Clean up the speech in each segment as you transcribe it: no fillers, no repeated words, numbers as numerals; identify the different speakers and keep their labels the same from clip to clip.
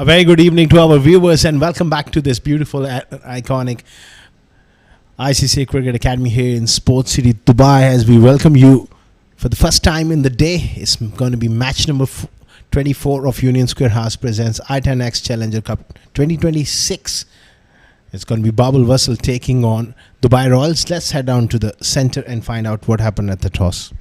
Speaker 1: A very good evening to our viewers and welcome back to this beautiful, iconic ICCA Cricket Academy here in Sports City, Dubai. As we welcome you for the first time in the day, it's going to be match number 24 of Union Square House presents i10 Challenger Cup 2026. It's going to be Bab al Wasal taking on Dubai Royals. Let's head down to the center and find out what happened at the toss.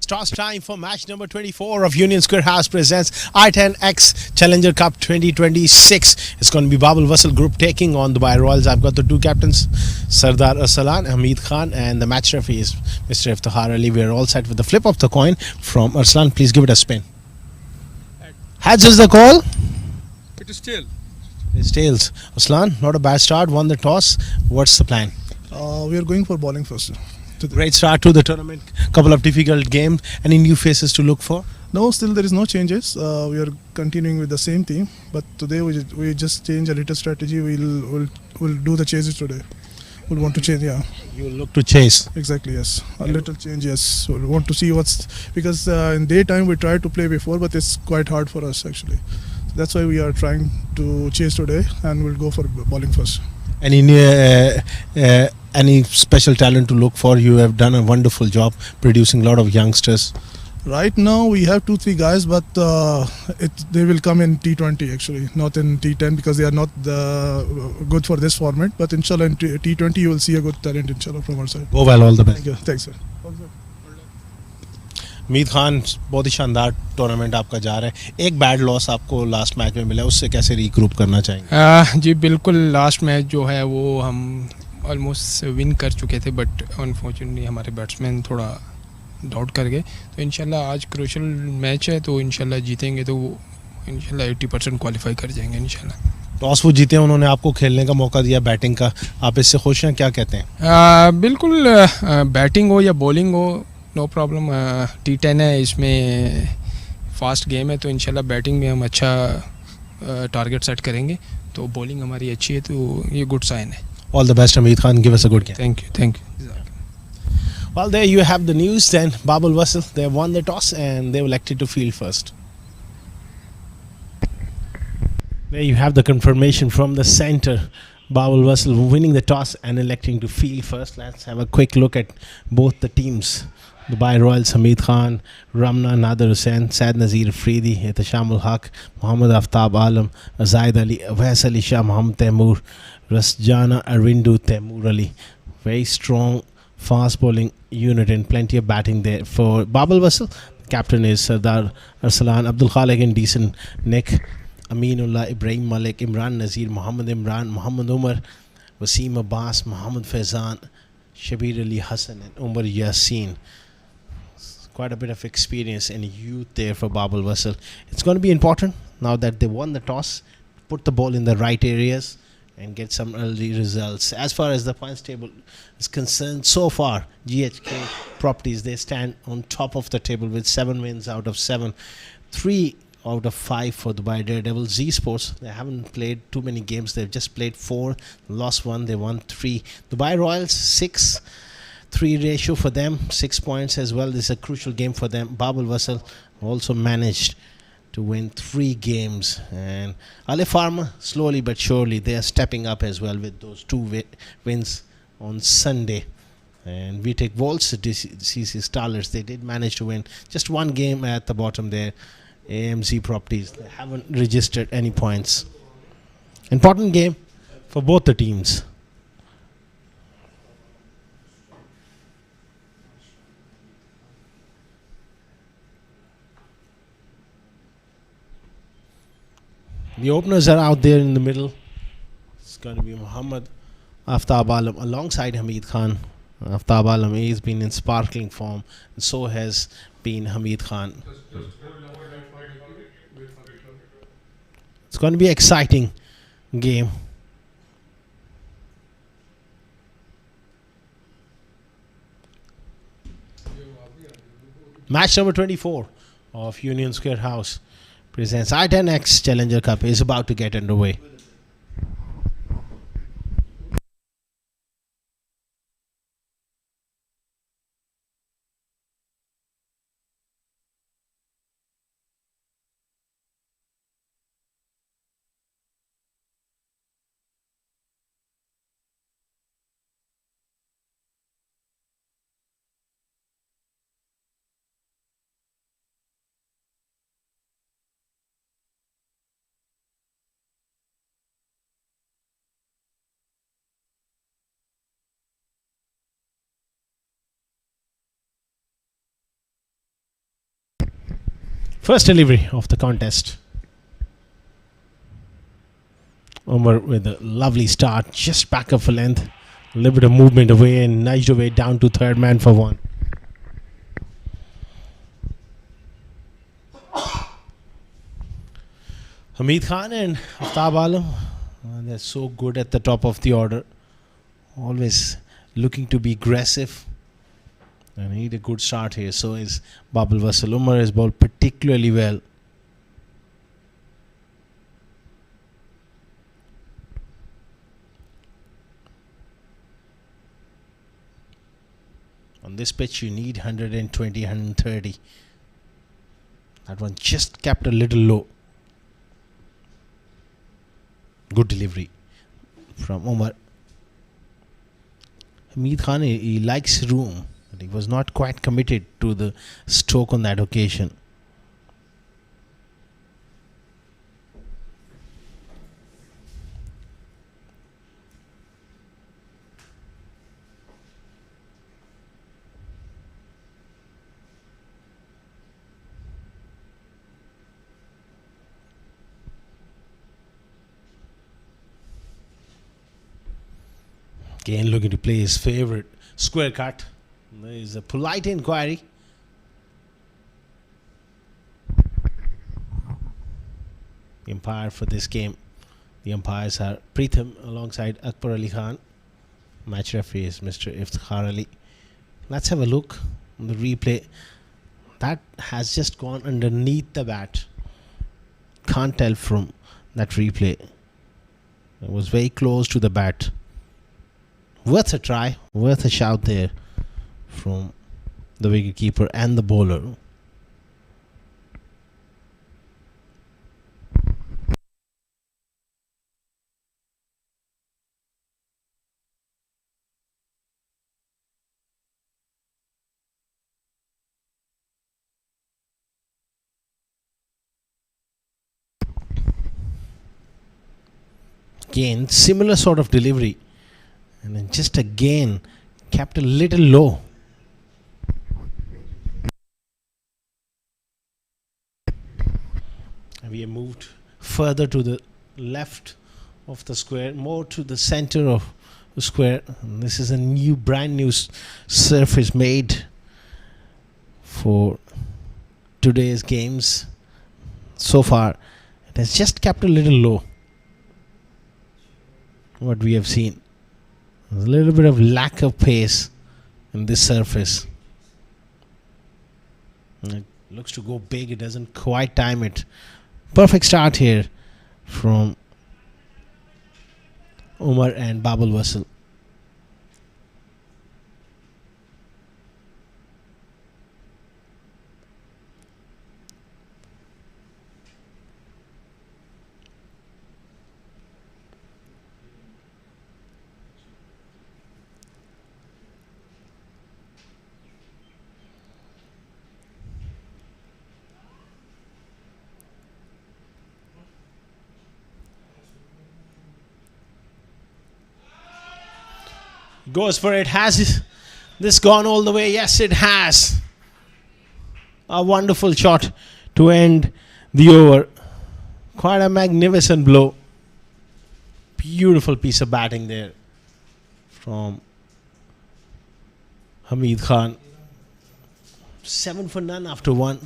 Speaker 1: Toss time for match number 24 of Union Square House presents i10 Challenger Cup 2026. It's going to be Bab al Wasal group taking on Dubai Royals. I've got the two captains, Sardar Arsalan, Hamid Khan, and the match referee is Mr. Iftihar Ali. We're all set with the flip of the coin from Arsalan. Please give it a spin. Heads is the call.
Speaker 2: It is tail.
Speaker 1: It's tails. Arsalan, not a bad start, won the toss. What's the plan?
Speaker 3: We are going for bowling first.
Speaker 1: Great start to the tournament. Couple of difficult games. Any new faces to look for?
Speaker 3: No, still there is no changes. We are continuing with the same team, but today we just change a little strategy. We'll do the chases today. We'll want to change, yeah.
Speaker 1: You will look to chase.
Speaker 3: Exactly, yes. A little change, yes. We'll want to see because in daytime we tried to play before, but it's quite hard for us actually. That's why we are trying to chase today, and we'll go for bowling first.
Speaker 1: Any special talent to look for? You have done a wonderful job producing a lot of youngsters.
Speaker 3: Right now we have 2-3 guys, but they will come in T20 actually, not in T10 because they are not good for this format. But inshallah in T20 you will see a good talent inshallah from our side.
Speaker 1: Go well, all the best.
Speaker 3: Thank you. Thanks sir.
Speaker 1: मीत खान, बहुत ही शानदार tournament आपका जा रहा है. एक bad loss आपको last match में मिला, उससे कैसे रिग्रुप करना चाहेंगे?
Speaker 2: जी बिल्कुल, लास्ट मैच जो है वो हम ऑलमोस्ट विन कर चुके थे, बट अनफॉर्चुनेटली हमारे बैट्समैन थोड़ा डाउट कर गए. तो इंशाल्लाह आज क्रूशियल मैच है, तो इंशाल्लाह जीतेंगे तो इंशाल्लाह 80% क्वालिफाई कर जाएंगे इंशाल्लाह.
Speaker 1: टॉस वो जीते, उन्होंने आपको खेलने का मौका दिया बैटिंग का, आप इससे खुश हैं? क्या कहते हैं?
Speaker 2: बिल्कुल, बैटिंग हो या बॉलिंग हो, नो प्रॉब्लम. T10 है, इसमें फास्ट गेम है, तो इंशाल्लाह बैटिंग में हम अच्छा टारगेट सेट करेंगे. तो बॉलिंग हमारी अच्छी है, तो ये गुड साइन है.
Speaker 1: All the best, Hamid Khan. Give us a good game.
Speaker 2: Thank you.
Speaker 1: Well, there you have the news. Then Bab al Wasal, they won the toss and they elected to field first. There you have the confirmation from the center. Bab al Wasal winning the toss and electing to field first. Let's have a quick look at both the teams. Dubai Royals, Hamid Khan, Ramna, Nader Hussain, Saad Nazir Afridi, Ihtisham ul Haq, Mohammad Aftab Alam, Zaid Ali, Awais Ali Shah, Mohammad Taimur, Rasjana Arindu, Taimur Ali. Very strong fast bowling unit and plenty of batting there for Bab al Wasal. Captain is Sardar Arsalan, Abdul Khalik in decent nick, Aminullah, Ibrahim Malik, Imran Nazir, Muhammad Imran, Muhammad Umar, Wasim Abbas, Muhammad Faizan, Shabir Ali Hassan and Umar Yassin. Quite a bit of experience and youth there for Bab al Wasal. It's going to be important now that they won the toss, put the ball in the right areas and get some early results. As far as the points table is concerned, so far GHK Properties, they stand on top of the table with 7 wins out of 7, 3 out of 5 for Dubai Daredevil. Z Sports, they haven't played too many games, they've just played 4, lost 1, they won 3. Dubai Royals 6-3 ratio for them, 6 points as well. This is a crucial game for them. Bab al Wasal also managed to win 3 games, and Ali Farmer slowly but surely they are stepping up as well with those 2 wins on Sunday. And we take Volts, CC Starlers, they did manage to win just 1 game at the bottom there. AMZ Properties, they haven't registered any points. Important game for both the teams. The openers are out there in the middle. It's going to be Muhammad Aftab Alam alongside Hamid Khan. Aftab Alam has been in sparkling form, and so has been Hamid Khan. It's going to be an exciting game. Match number 24 of Union Square House presents i10 Challenger Cup is about to get underway. First delivery of the contest. Umar with a lovely start, just back up for length. A little bit of movement away and nudged away down to third man for one. Hamid Khan and Aftab Alam, they're so good at the top of the order. Always looking to be aggressive. And need a good start here. So is Bab al Wasal. Umar has bowled particularly well. On this pitch, you need 120, 130. That one just kept a little low. Good delivery from Umar. Hamid Khan, he likes room, but he was not quite committed to the stroke on that occasion. Again, looking to play his favourite square cut. There is a polite inquiry. The umpire for this game. The umpires are Pritham alongside Akbar Ali Khan. Match referee is Mr. Iftikhar Ali. Let's have a look on the replay. That has just gone underneath the bat. Can't tell from that replay. It was very close to the bat. Worth a try, worth a shout there from the wicketkeeper and the bowler. Again, similar sort of delivery. And then just again kept a little low. And we have moved further to the left of the square, more to the center of the square. And this is a brand new surface made for today's games. So far, it has just kept a little low. What we have seen. There's a little bit of lack of pace in this surface. It looks to go big. It doesn't quite time it. Perfect start here from Umar and Bab al Wasal. Goes for it. Has this gone all the way? Yes, it has. A wonderful shot to end the over. Quite a magnificent blow. Beautiful piece of batting there from Hamid Khan. 7 for none after one.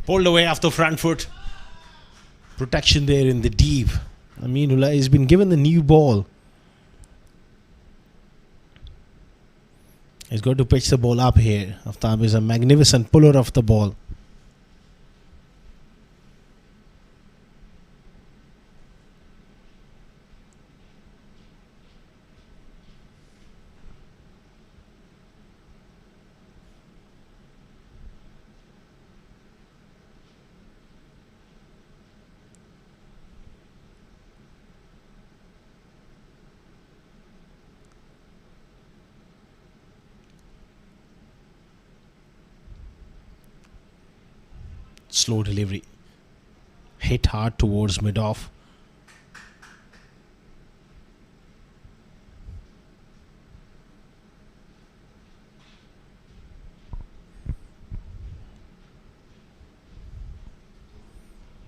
Speaker 1: Pulled away off the front foot. Protection there in the deep. Aminullah has been given the new ball. He's got to pitch the ball up here. Aftab is a magnificent puller of the ball. Slow delivery. Hit hard towards mid-off.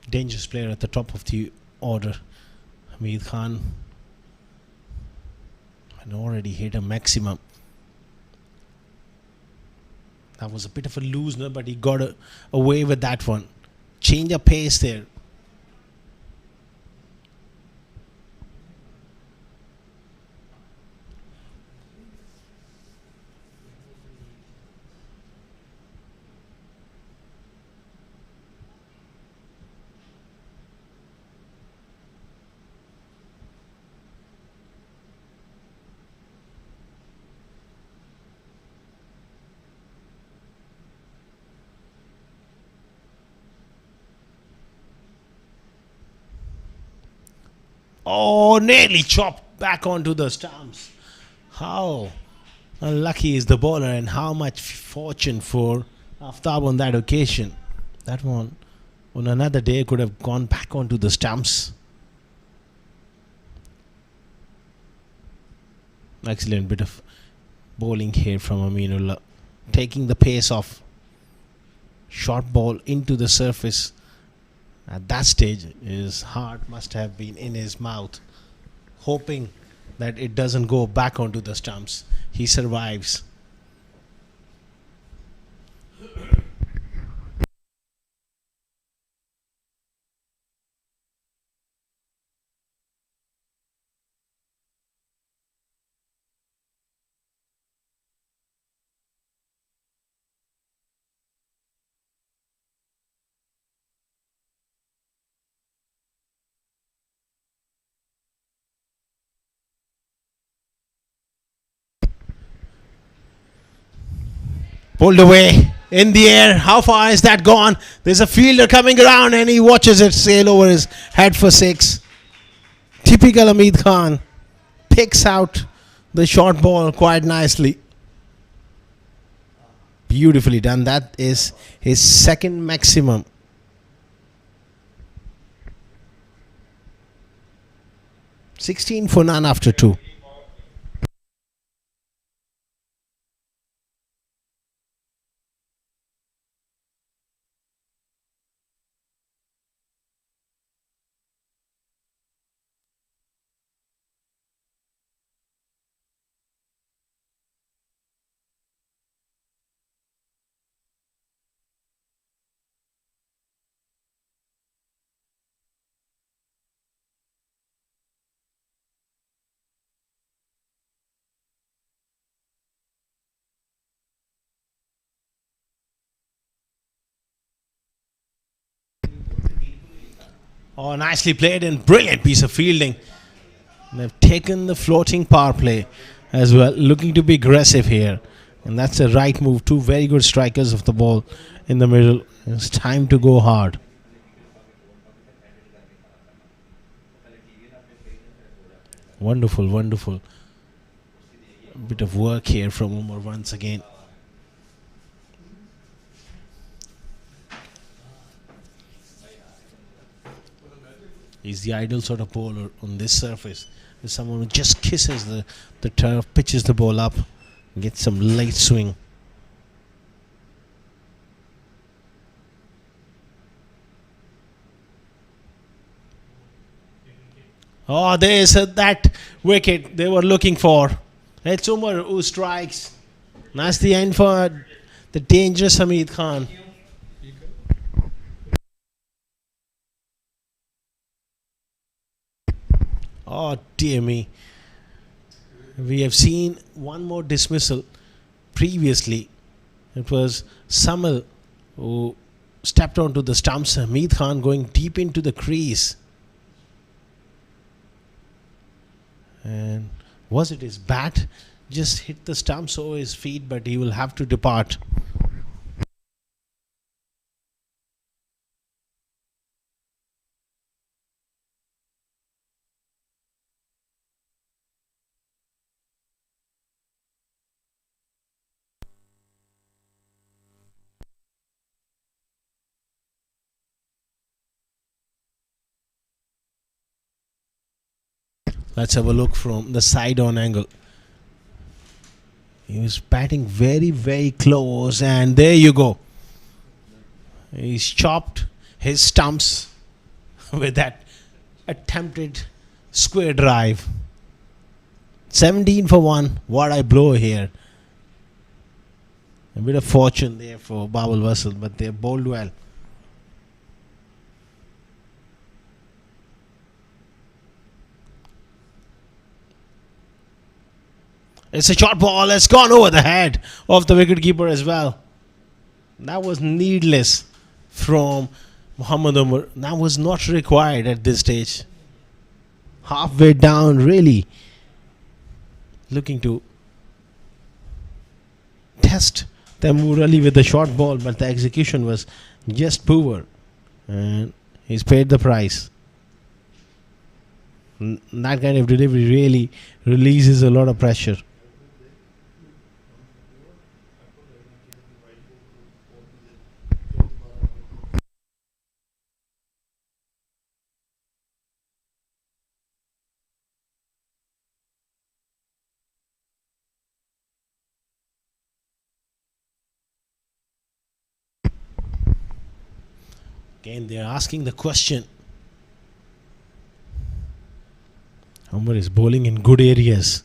Speaker 1: Dangerous player at the top of the order. Hamid Khan had already hit a maximum. That was a bit of a loosener, but he got away with that one. Change of pace there. Oh, nearly chopped back onto the stumps. How unlucky is the bowler, and how much fortune for Aftab on that occasion. That one on another day could have gone back onto the stumps. Excellent bit of bowling here from Aminullah. Taking the pace off. Short ball into the surface. At that stage, his heart must have been in his mouth, hoping that it doesn't go back onto the stumps. He survives. Pulled away in the air. How far is that gone? There's a fielder coming around and he watches it sail over his head for 6. Typical Hamid Khan. Picks out the short ball quite nicely. Beautifully done. That is his second maximum. $16 for none after 2. Oh, nicely played and brilliant piece of fielding. They've taken the floating power play as well, looking to be aggressive here. And that's the right move. Two very good strikers of the ball in the middle. It's time to go hard. Wonderful, wonderful. A bit of work here from Umar once again. He's the ideal sort of bowler on this surface. There's someone who just kisses the turf, pitches the ball up, gets some light swing. Oh, there's that wicket they were looking for. It's Umar who strikes. That's the end for the dangerous Hamid Khan. Oh dear me. We have seen one more dismissal previously. It was Samal who stepped onto the stumps. Hamid Khan going deep into the crease. And was it his bat? Just hit the stumps over his feet, but he will have to depart. Let's have a look from the side on angle. He was batting very, very close, and there you go. He's chopped his stumps with that attempted square drive. 17 for 1. What I blow here. A bit of fortune there for Bab al Wasal, but they bowled well. It's a short ball. It's gone over the head of the wicketkeeper as well. That was needless from Muhammad Umar. That was not required at this stage. Halfway down, really looking to test Taimur Ali with the short ball, but the execution was just poor. And he's paid the price. That kind of delivery really releases a lot of pressure. Again, they're asking the question. Umar is bowling in good areas.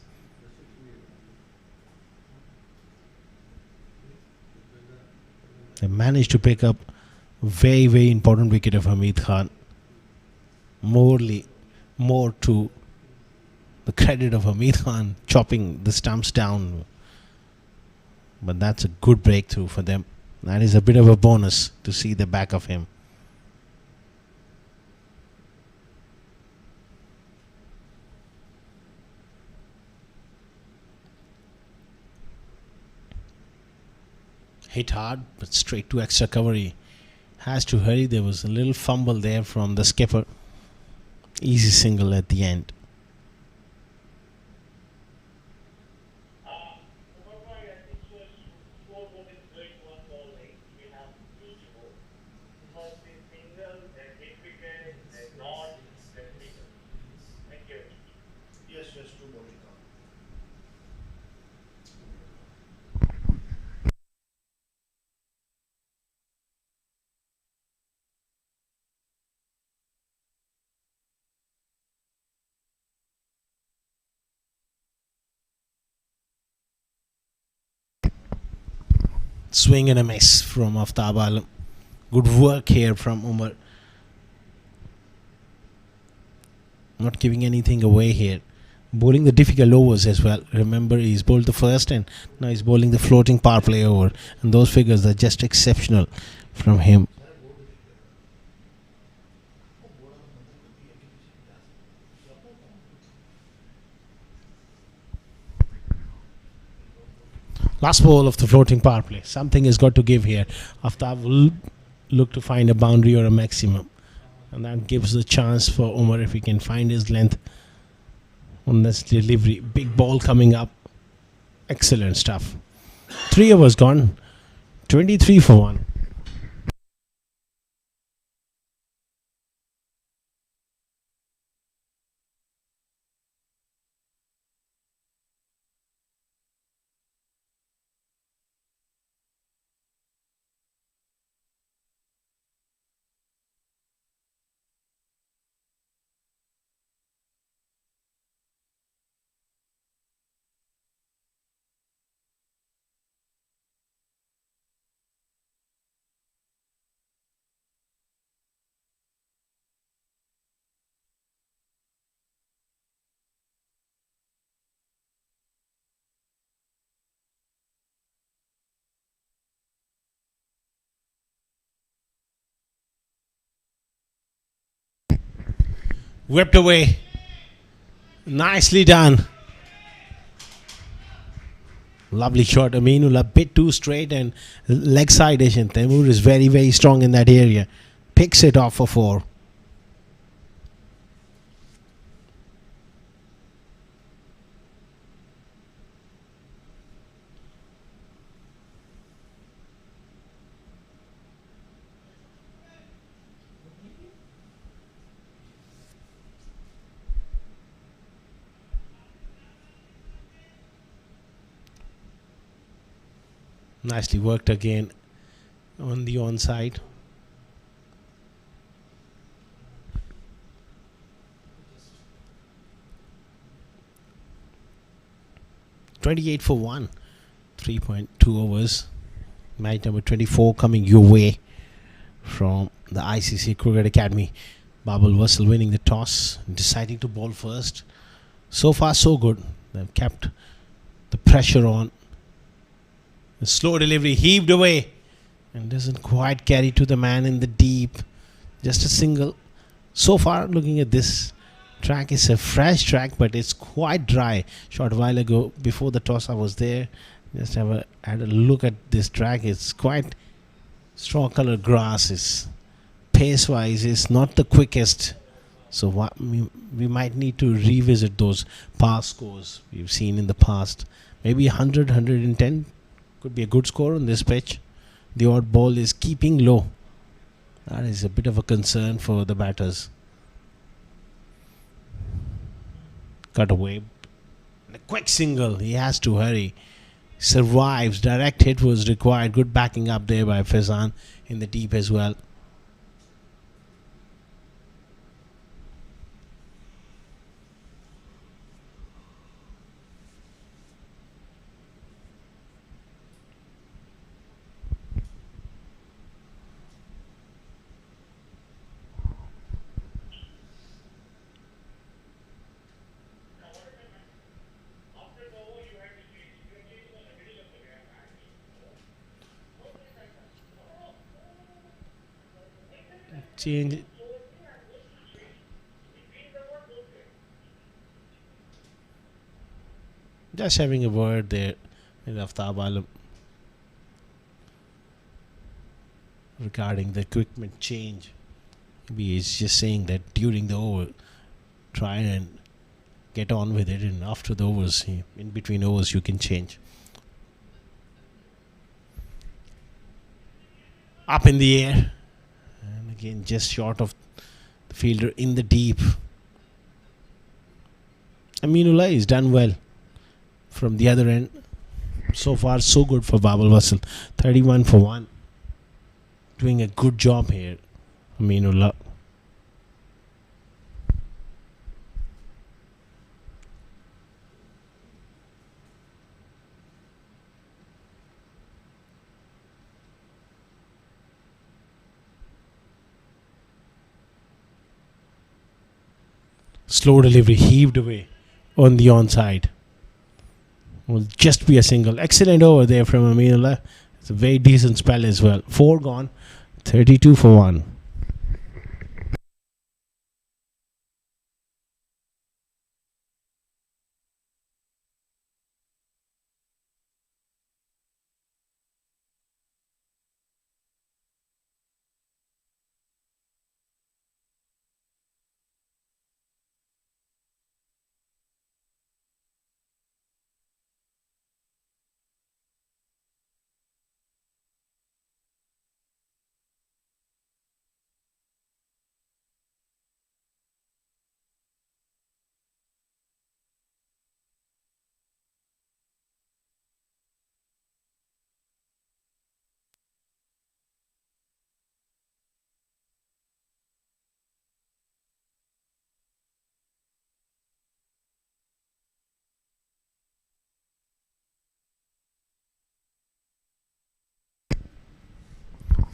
Speaker 1: They managed to pick up a very, very important wicket of Hamid Khan. More to the credit of Hamid Khan chopping the stumps down. But that's a good breakthrough for them. That is a bit of a bonus to see the back of him. Hit hard, but straight to extra cover. He has to hurry. There was a little fumble there from the skipper. Easy single at the end. Swing and a miss from Aftab Alam. Good work here from Umar. Not giving anything away here. Bowling the difficult overs as well. Remember, he's bowled the first and now he's bowling the floating power play over. And those figures are just exceptional from him. Last ball of the floating power play. Something has got to give here. Aftab will look to find a boundary or a maximum. And that gives a chance for Umar if he can find his length on this delivery. Big ball coming up. Excellent stuff. 3 overs gone. 23 for 1. Whipped away. Nicely done. Lovely shot. Aminul a bit too straight and leg side Asian. Taimur is very, very strong in that area. Picks it off for 4. Nicely worked again on the onside. .28 for 1. 3.2 overs. Match number 24 coming your way from the ICCA Cricket Academy. Bab al Wasal winning the toss, deciding to bowl first. So far so good. They've kept the pressure on. The slow delivery heaved away and doesn't quite carry to the man in the deep. Just a single. So far, looking at this track, it's a fresh track, but it's quite dry. Short while ago, before the toss, I was there. Just had a look at this track. It's quite straw colored grass. It's pace-wise, it's not the quickest. So we might need to revisit those past scores we've seen in the past. Maybe 100, 110. Could be a good score on this pitch. The odd ball is keeping low. That is a bit of a concern for the batters. Cut away. A quick single. He has to hurry. Survives. Direct hit was required. Good backing up there by Faizan in the deep as well. Change. Just having a word there with Aftab Alam regarding the equipment change. Maybe he's just saying that during the over, try and get on with it, and after the overs, in between overs, you can change. Up in the air. And again, just short of the fielder in the deep. Aminullah is done well from the other end. So far, so good for Bab al Wasal. 31 for 1. Doing a good job here, Aminullah. Slow delivery heaved away on the onside. Will just be a single. Excellent over there from Aminullah. It's a very decent spell as well. 4 gone. 32 for 1.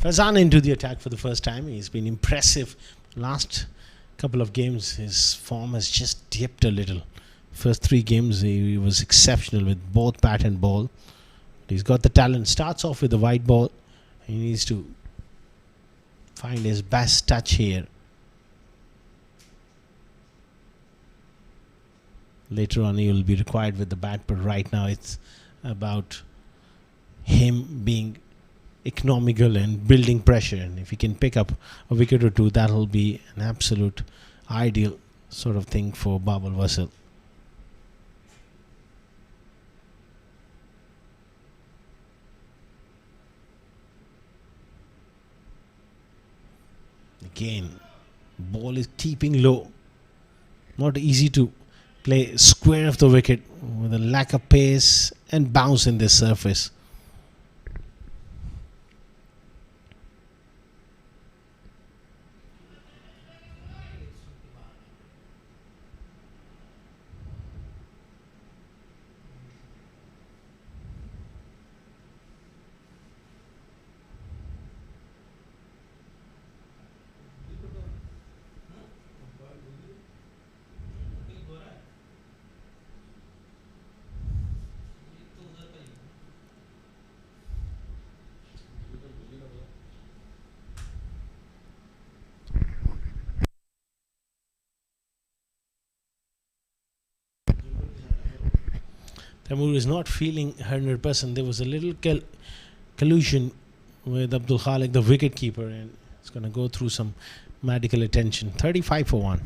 Speaker 1: Faizan into the attack for the first time. He's been impressive. Last couple of games, his form has just dipped a little. First 3 games, he was exceptional with both bat and ball. He's got the talent. Starts off with the white ball. He needs to find his best touch here. Later on, he will be required with the bat, but right now it's about him being economical and building pressure. And if he can pick up a wicket or two, that'll be an absolute ideal sort of thing for Bab al Wasal. Again, ball is keeping low. Not easy to play square of the wicket with a lack of pace and bounce in this surface. Taimur is not feeling 100%. There was a little collusion with Abdul Khalik, the wicketkeeper, and it's going to go through some medical attention. 35 for 1.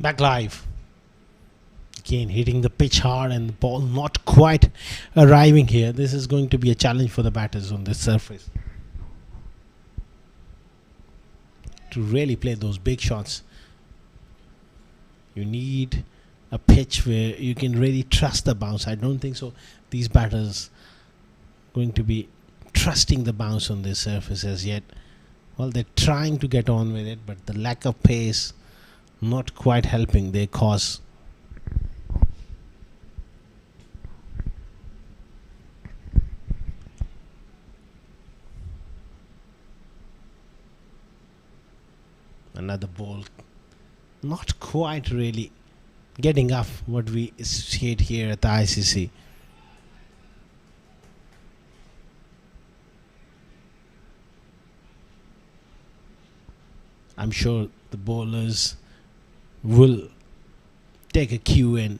Speaker 1: Back live. Again, hitting the pitch hard and the ball not quite arriving here. This is going to be a challenge for the batters on this surface to really play those big shots. You need a pitch where you can really trust the bounce. I don't think so. These batters going to be trusting the bounce on this surface as yet. Well, they're trying to get on with it, but the lack of pace not quite helping their cause. Another ball, not quite really getting up what we see it here at the ICC. I'm sure the bowlers will take a cue and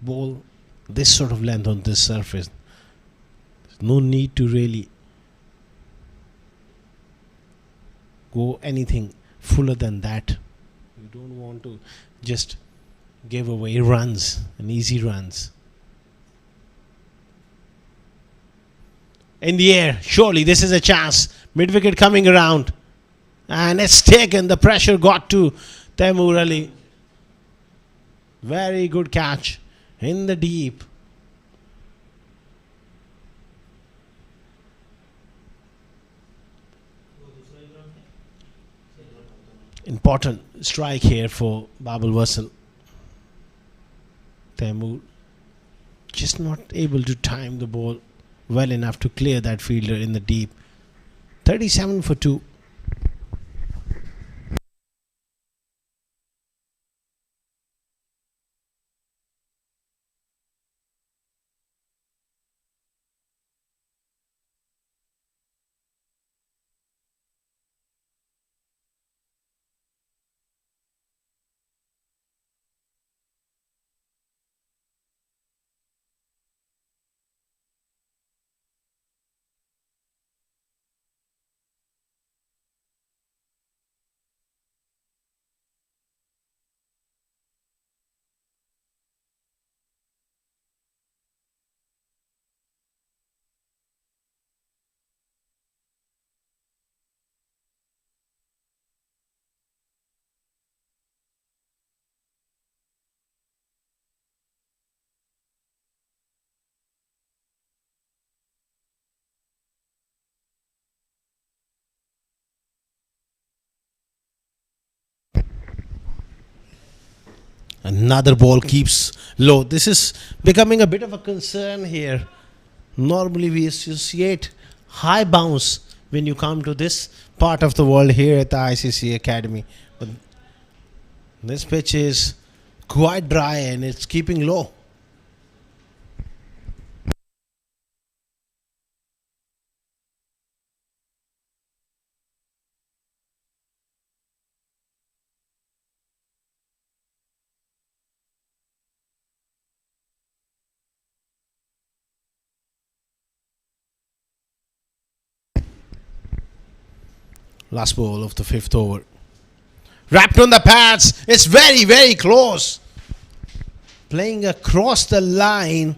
Speaker 1: bowl this sort of length on this surface. There's no need to really go anything fuller than that. You don't want to just give away runs and easy runs. In the air, surely this is a chance. Mid wicket coming around. And it's taken. The pressure got to Taimur Ali. Very good catch in the deep. Important strike here for Bab al Wasal. Taimur just not able to time the ball well enough to clear that fielder in the deep. 37 for 2. Another ball keeps low. This is becoming a bit of a concern here. Normally, we associate high bounce when you come to this part of the world here at the ICCA Academy. But this pitch is quite dry and it's keeping low. Last ball of the fifth over. Wrapped on the pads. It's very, very close. Playing across the line.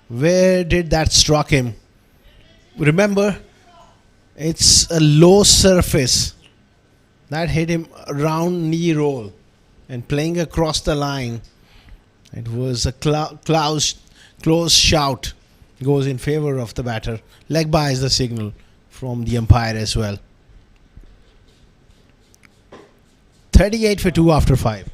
Speaker 1: Where did that struck him? Remember, it's a low surface. That hit him around knee roll. And playing across the line. It was a close shout. Goes in favor of the batter. Leg by is the signal from the umpire as well. 38 for 2 after 5.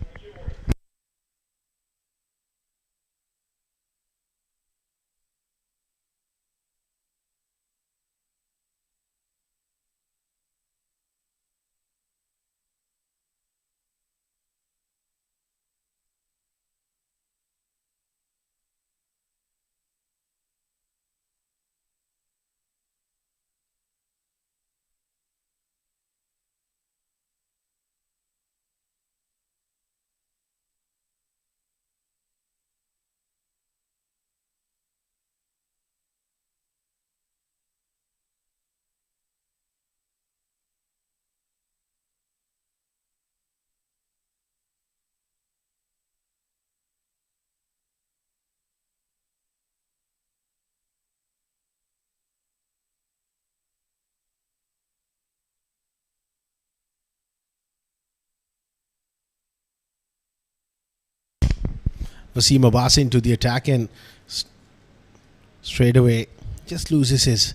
Speaker 1: Wasim Abbas into the attack and straight away just loses his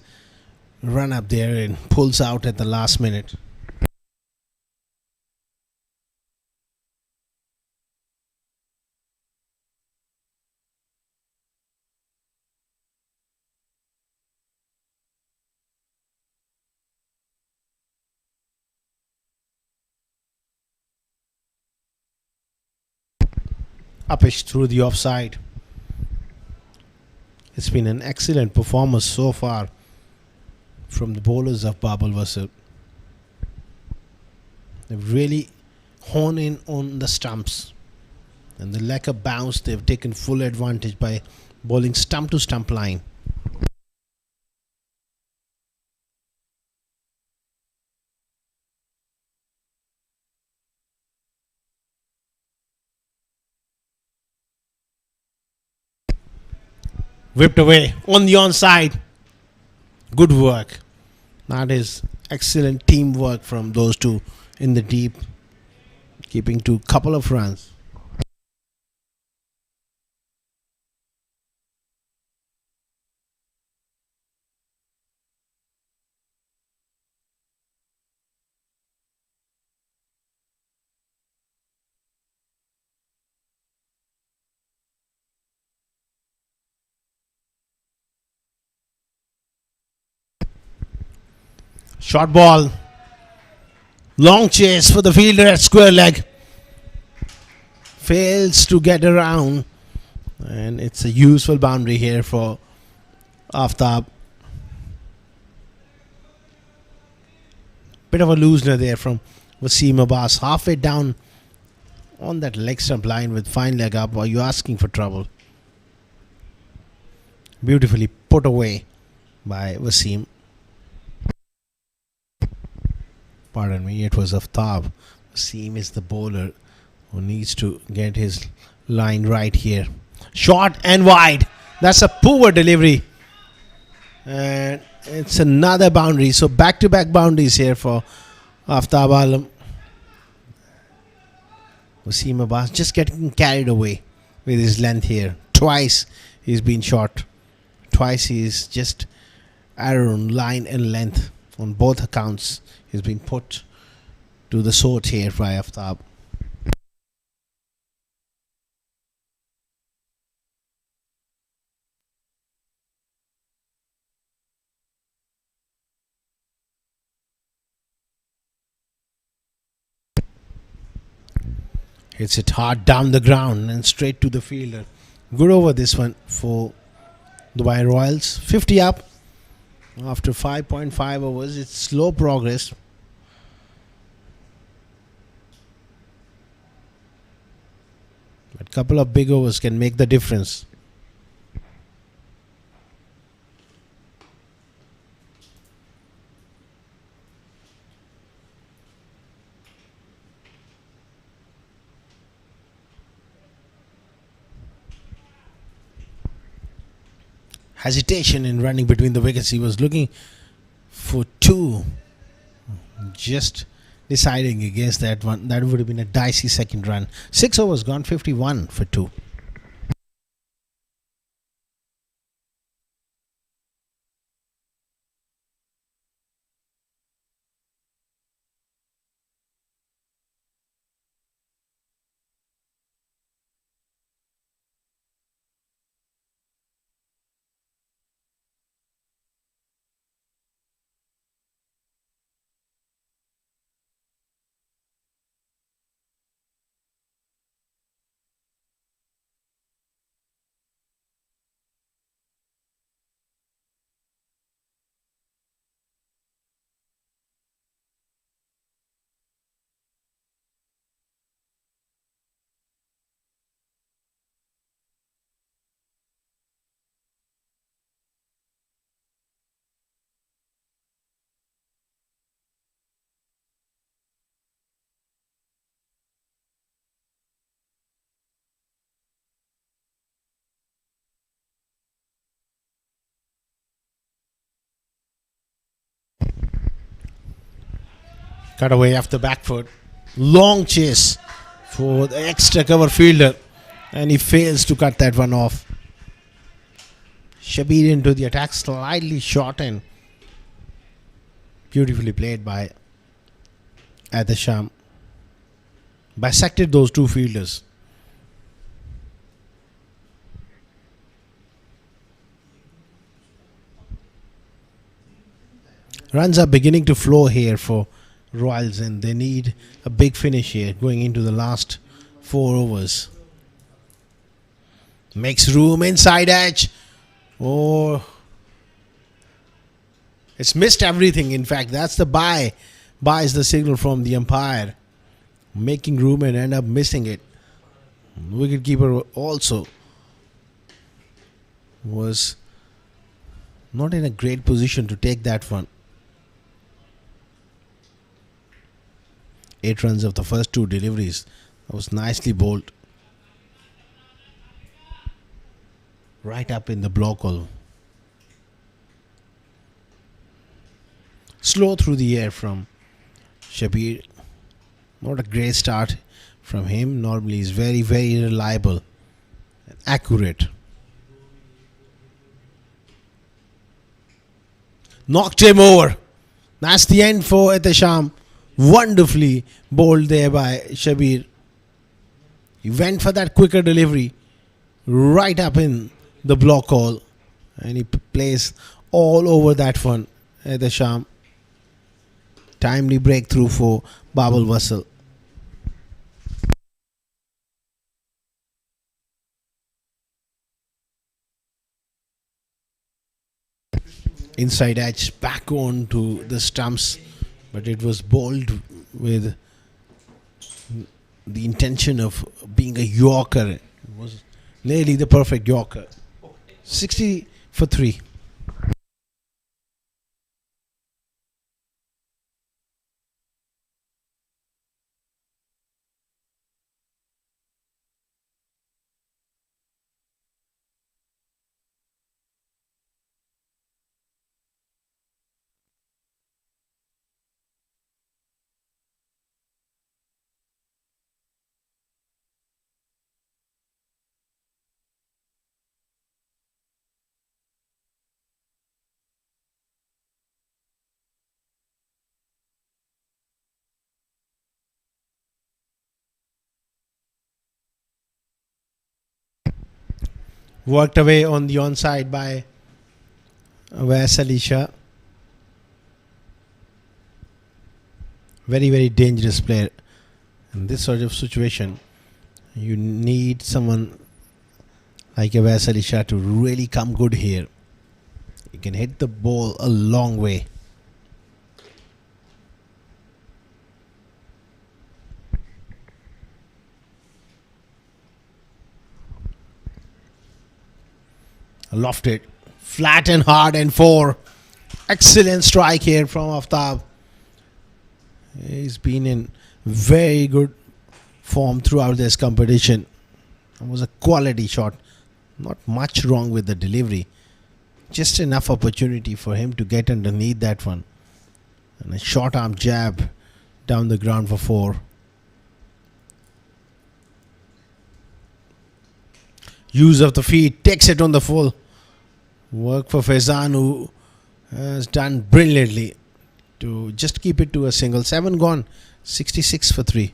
Speaker 1: run up there and pulls out at the last minute. Upish through the offside. It's been an excellent performance so far from the bowlers of Bab al Wasal. They've really honed in on the stumps. And the lack of bounce, they've taken full advantage by bowling stump to stump line. Whipped away on the onside. Good work. That is excellent teamwork from those two in the deep, keeping to a couple of runs. Short ball. Long chase for the fielder at square leg. Fails to get around. And it's a useful boundary here for Aftab. Bit of a loosener there from Wasim Abbas. Halfway down on that leg stump line with fine leg up. Are you asking for trouble? Beautifully put away by Wasim. Pardon me, it was Aftab. Wasim is the bowler who needs to get his line right here. Short and wide. That's a poor delivery. And it's another boundary. So back-to-back boundaries here for Aftab Alam. Wasim Abbas just getting carried away with his length here. Twice he's been short. Twice he's just around line and length on both accounts. He's been put to the sword here by Aftab. Hits it hard down the ground and straight to the fielder. Good over this one for Dubai Royals. 50 up after 5.5 overs. It's slow progress. A couple of big overs can make the difference. Hesitation in running between the wickets. He was looking for two. Just deciding against that one. That would have been a dicey second run. 6 overs gone, 51 for 2. Cut away after back foot. Long chase for the extra cover fielder. And he fails to cut that one off. Shabir into the attack, slightly short and beautifully played by Adesham. Bisected those two fielders. Runs are beginning to flow here for Royals and they need a big finish here going into the last 4 overs. Makes room inside edge. Oh, it's missed everything. In fact, that's the bye. Bye is the signal from the umpire. Making room and end up missing it. Wicketkeeper also was not in a great position to take that one. 8 runs of the first 2 deliveries. That was nicely bowled. Right up in the block hole. Slow through the air from Shabir. Not a great start from him. Normally he's very, very reliable and accurate. Knocked him over. That's the end for Etesham. Wonderfully bowled there by Shabir. He went for that quicker delivery right up in the block hole and he plays all over that one. Etesham. Timely breakthrough for Bab al Wasal. Inside edge back on to the stumps, but it was bowled with the intention of being a Yorker. It was nearly the perfect Yorker. 60 for 3. Worked away on the onside by Vasalisha. Very, very dangerous player. In this sort of situation, you need someone like a Vasalisha to really come good here. You can hit the ball a long way. Lofted, flat and hard and 4. Excellent strike here from Aftab. He's been in very good form throughout this competition. It was a quality shot. Not much wrong with the delivery. Just enough opportunity for him to get underneath that one. And a short arm jab down the ground for 4. Use of the feet, takes it on the full. Work for Faizan, who has done brilliantly to just keep it to a single. 7 gone, 66 for 3.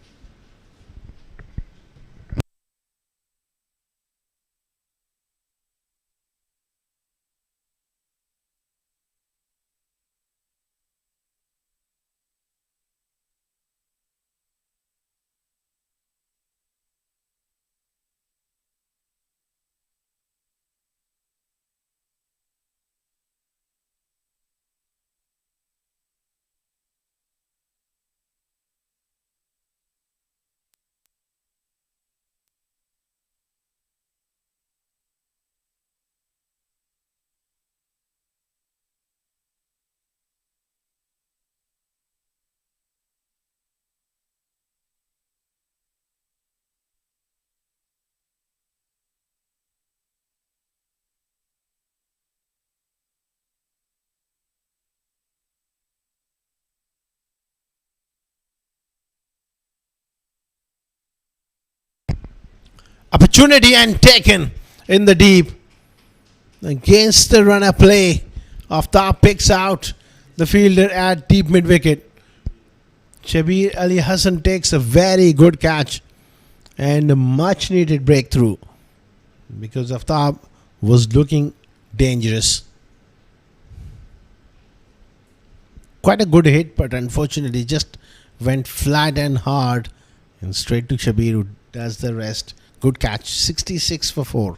Speaker 1: Opportunity and taken in the deep. Against the runner play, Aftab picks out the fielder at deep mid wicket. Shabir Ali Hassan takes a very good catch and a much needed breakthrough because Aftab was looking dangerous. Quite a good hit, but unfortunately just went flat and hard and straight to Shabir, who does the rest. Good catch. 66 for 4.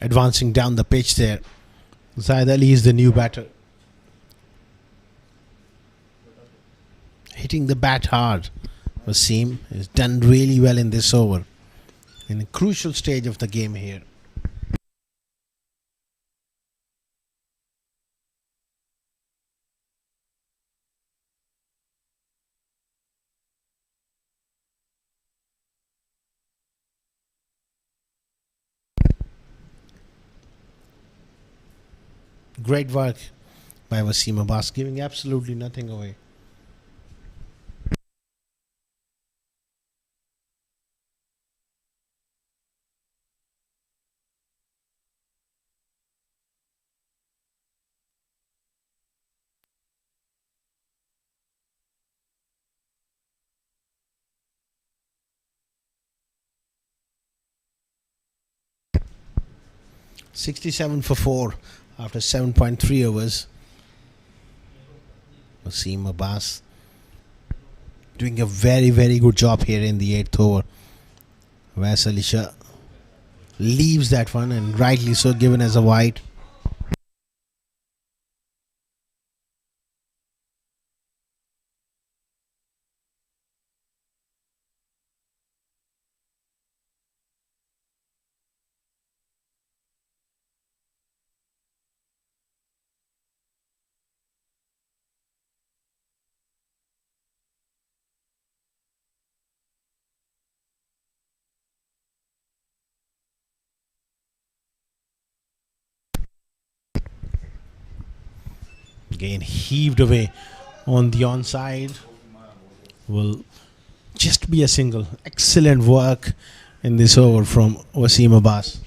Speaker 1: Advancing down the pitch there. Zaid Ali is the new batter. Hitting the bat hard. Wasim has done really well in this over. In a crucial stage of the game here. Great work by Wasim Abbas, giving absolutely nothing away. $67 for 4 after 7.3 overs. Wasim Abbas doing a very, very good job here in the 8th over. Wes Alisha leaves that one, and rightly so, given as a wide. Again heaved away on the onside. Will just be a single. Excellent work in this over from Wasim Abbas.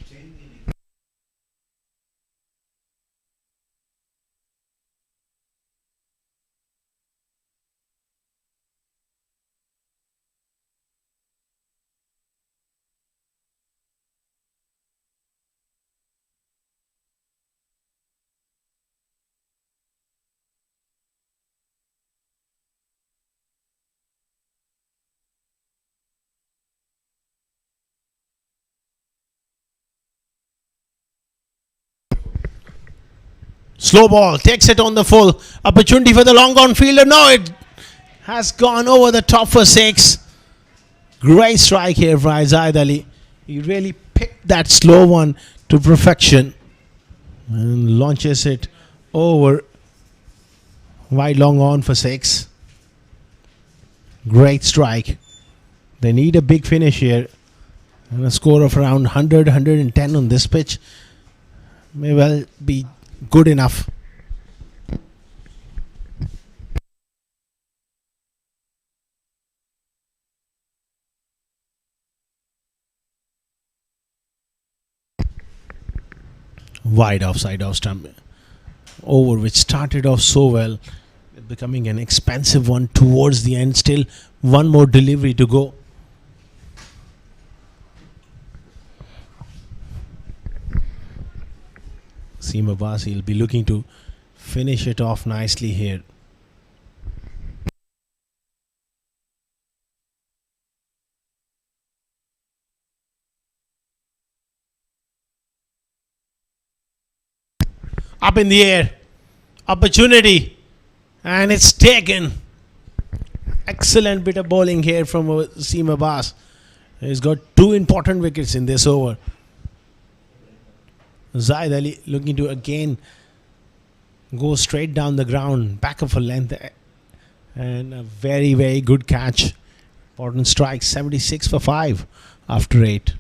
Speaker 1: Slow ball, takes it on the full. Opportunity for the long on fielder. No, it has gone over the top for 6. Great strike here from Zaid Ali. He really picked that slow one to perfection and launches it over wide long on for 6. Great strike. They need a big finish here. And a score of around 100, 110 on this pitch may well be good enough. Wide offside off stump over, which started off so well, becoming an expensive one towards the end. Still one more delivery to go. Wasim Abbas, he'll be looking to finish it off nicely here. Up in the air, opportunity, and it's taken. Excellent bit of bowling here from Wasim Abbas. He's got 2 important wickets in this over. Zaid Ali looking to again go straight down the ground, back of a length, and a very, very good catch. Important strike, 76 for 5 after 8.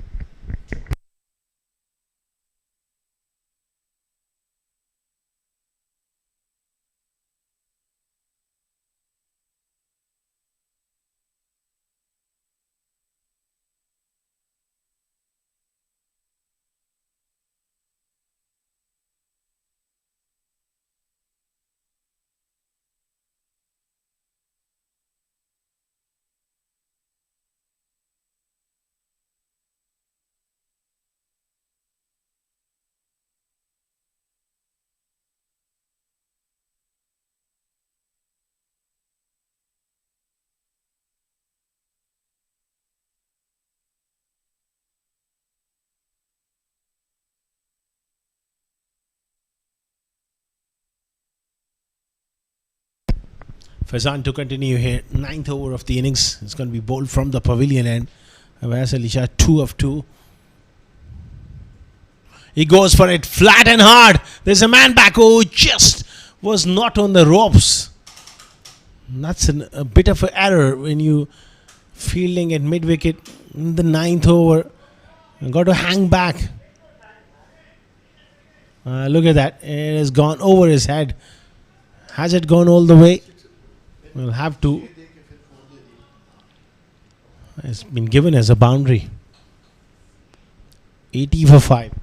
Speaker 1: Faizan to continue here. 9th over of the innings. It's going to be bowled from the pavilion end. Wes Alisha 2 of 2. He goes for it flat and hard. There's a man back who just was not on the ropes. That's a bit of an error when you fielding at mid wicket in the 9th over. You got to hang back. Look at that. It has gone over his head. Has it gone all the way? We'll have to. It's been given as a boundary. 80 for 5.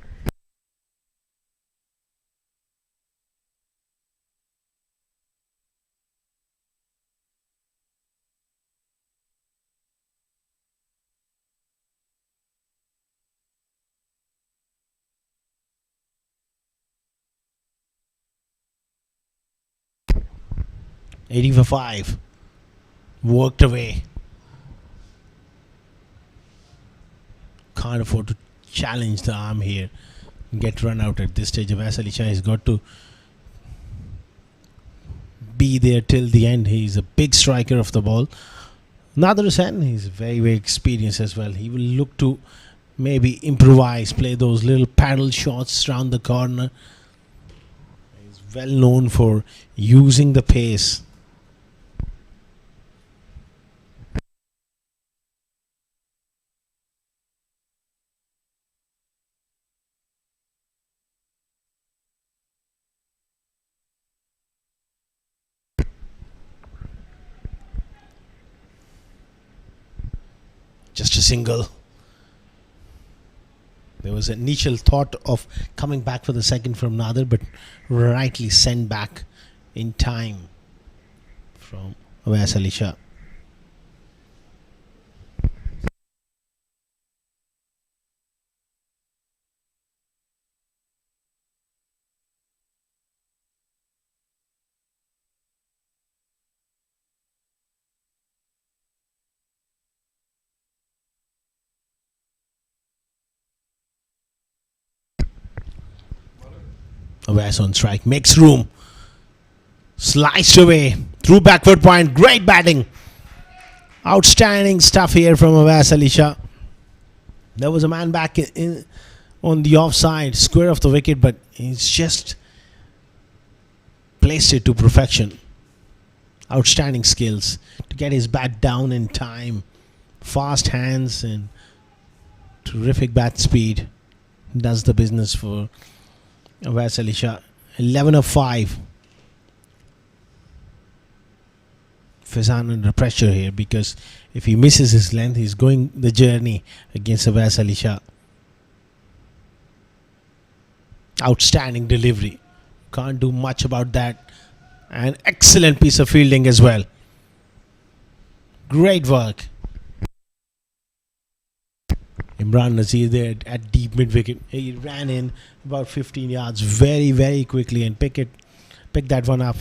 Speaker 1: $80 for 5. Worked away. Can't afford to challenge the arm here. Get run out at this stage. Awais Ali Shah has got to be there till the end. He's a big striker of the ball. Nader Hussain, he's very, very experienced as well. He will look to maybe improvise, play those little paddle shots around the corner. He's well known for using the pace. Just a single. There was an initial thought of coming back for the second from Nader, but rightly sent back in time from Awais Ali Shah. Awais on strike, makes room, sliced away, through backward point, great batting. Outstanding stuff here from Awais Ali Shah. There was a man back in on the offside, square of the wicket, but he's just placed it to perfection. Outstanding skills to get his bat down in time. Fast hands and terrific bat speed. Does the business for Awais Ali Shah. 11 of 5. Faizan under pressure here because if he misses his length, he's going the journey against Awais Ali Shah. Outstanding delivery. Can't do much about that. An excellent piece of fielding as well. Great work. Imran Nazir there at deep mid wicket. He ran in about 15 yards very, very quickly and picked that one up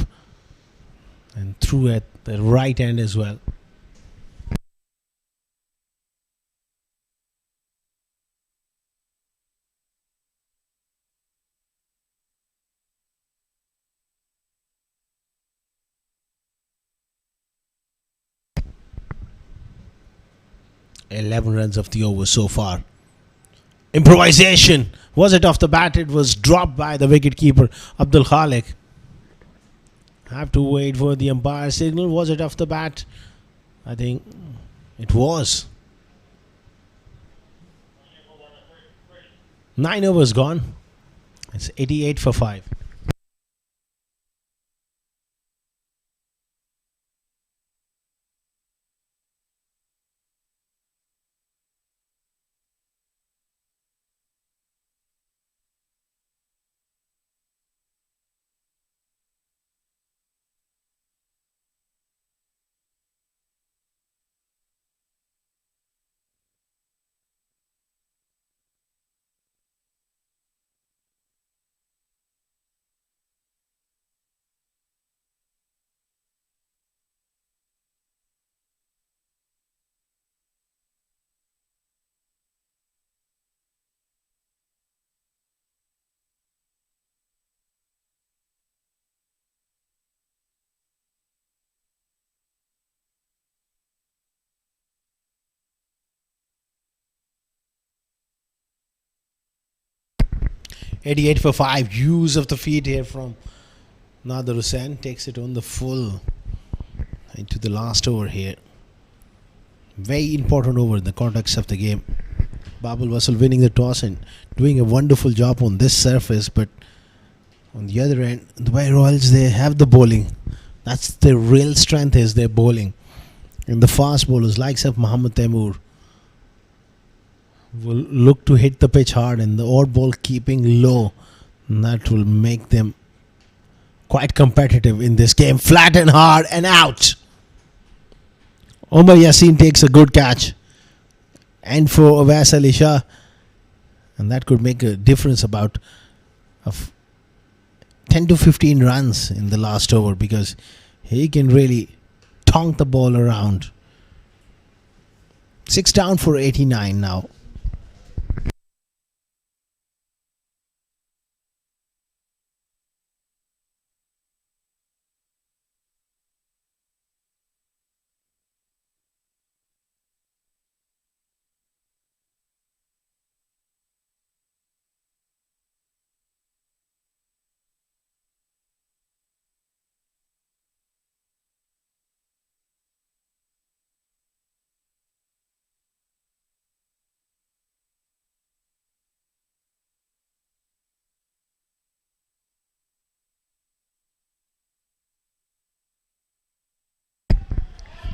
Speaker 1: and threw at the right end as well. $11 runs of the over so far. Improvisation. Was it off the bat? It was dropped by the wicketkeeper Abdul Khalik. Have to wait for the umpire signal. Was it off the bat? I think it was. 9 overs gone. It's 88 for 5. $88 for 5. Use of the feet here from Nader Hussain. Takes it on the full into the last over here. Very important over in the context of the game. Bab al Wasal winning the toss and doing a wonderful job on this surface, but On the other end, the Dubai Royals, they have the bowling. That's their real strength, is their bowling. And the fast bowlers, likes of Mohammad Taimur, will look to hit the pitch hard, and the odd ball keeping low. And that will make them quite competitive in this game. Flat and hard and out. Omar Yassin takes a good catch. And for Awais Ali Shah. And that could make a difference about of 10 to 15 runs in the last over, because he can really tonk the ball around. 6 down for 89 now.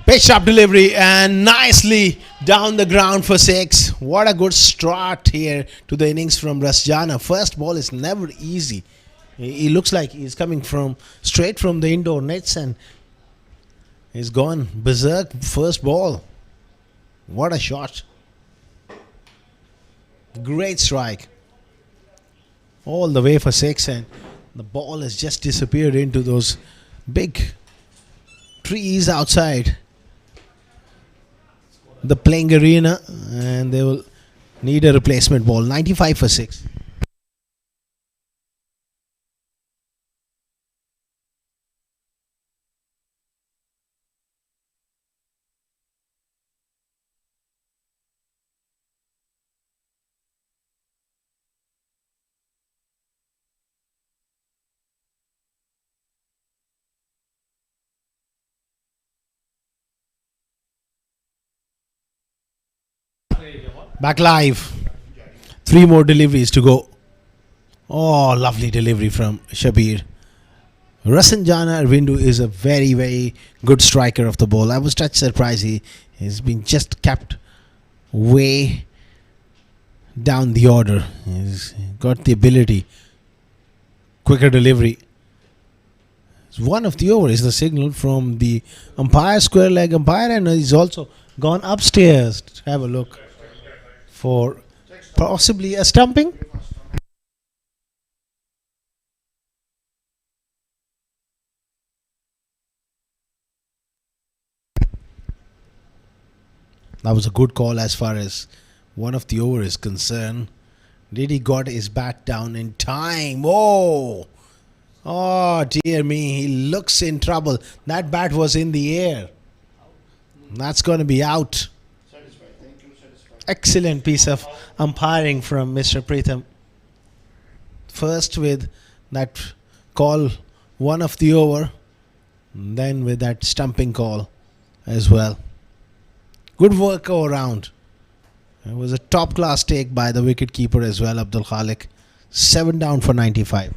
Speaker 1: Pitch up delivery and nicely down the ground for 6. What a good start here to the innings from Rasjana. First ball is never easy. He looks like he's coming from straight from the indoor nets, and he's gone berserk. First ball. What a shot. Great strike. All the way for 6, and the ball has just disappeared into those big trees outside the playing arena, and they will need a replacement ball. 95 for 6. Back live. 3 more deliveries to go. Oh, lovely delivery from Shabir. Rasanjana Arvindu is a very, very good striker of the ball. I was touch surprised. He's been just kept way down the order. He's got the ability. Quicker delivery. One of the over is the signal from the umpire, square leg umpire, and he's also gone upstairs to have a look for possibly a stumping. That was a good call as far as one of the over is concerned. Did he got his bat down in time? Oh dear me, he looks in trouble. That bat was in the air. That's going to be out. Excellent piece of umpiring from Mr. Pritham. First with that call, one of the over, then with that stumping call as well. Good work all around. It was a top class take by the wicket keeper as well, Abdul Khalik. 7 down for 95.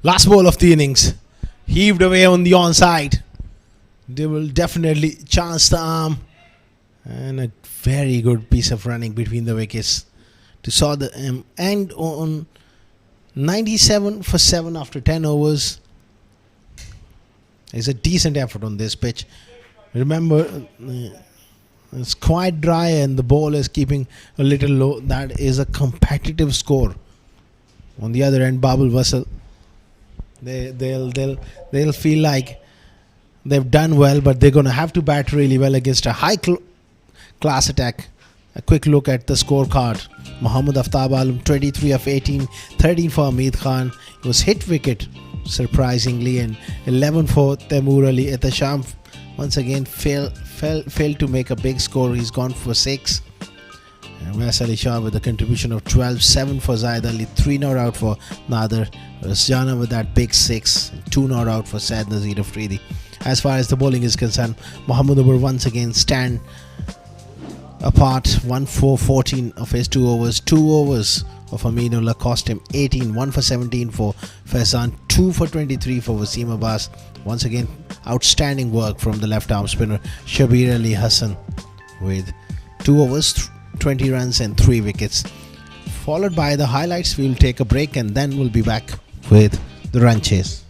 Speaker 1: Last ball of the innings. Heaved away on the onside. They will definitely chance the arm. And a very good piece of running between the wickets to saw the end on 97 for 7 after 10 overs. It's a decent effort on this pitch. Remember, it's quite dry and the ball is keeping a little low. That is a competitive score. On the other end, Bab al Wasal, they'll feel like They've done well, but they're going to have to bat really well against a high-class attack. A quick look at the scorecard. Mohammad Aftab Alam, 23 of 18, 13 for Hamid Khan. He was hit wicket, surprisingly, and 11 for Taimur Ali. Etasham once again failed to make a big score. He's gone for 6. Wes Ali Shah with a contribution of 12, 7 for Zaid Ali, 3 not out for Nader. Rasjana with that big 6, 2 not out for Said Nazir Afridi. As far as the bowling is concerned, Mohammad Umar once again stand apart. 1 for 14 of his 2 overs. 2 overs of Aminullah cost him 18. 1 for 17 for Faizan, 2 for 23 for Wasim Abbas. Once again, outstanding work from the left arm spinner Shabir Ali Hassan with 2 overs, 20 runs and 3 wickets. Followed by the highlights, we will take a break and then we'll be back with the run chase.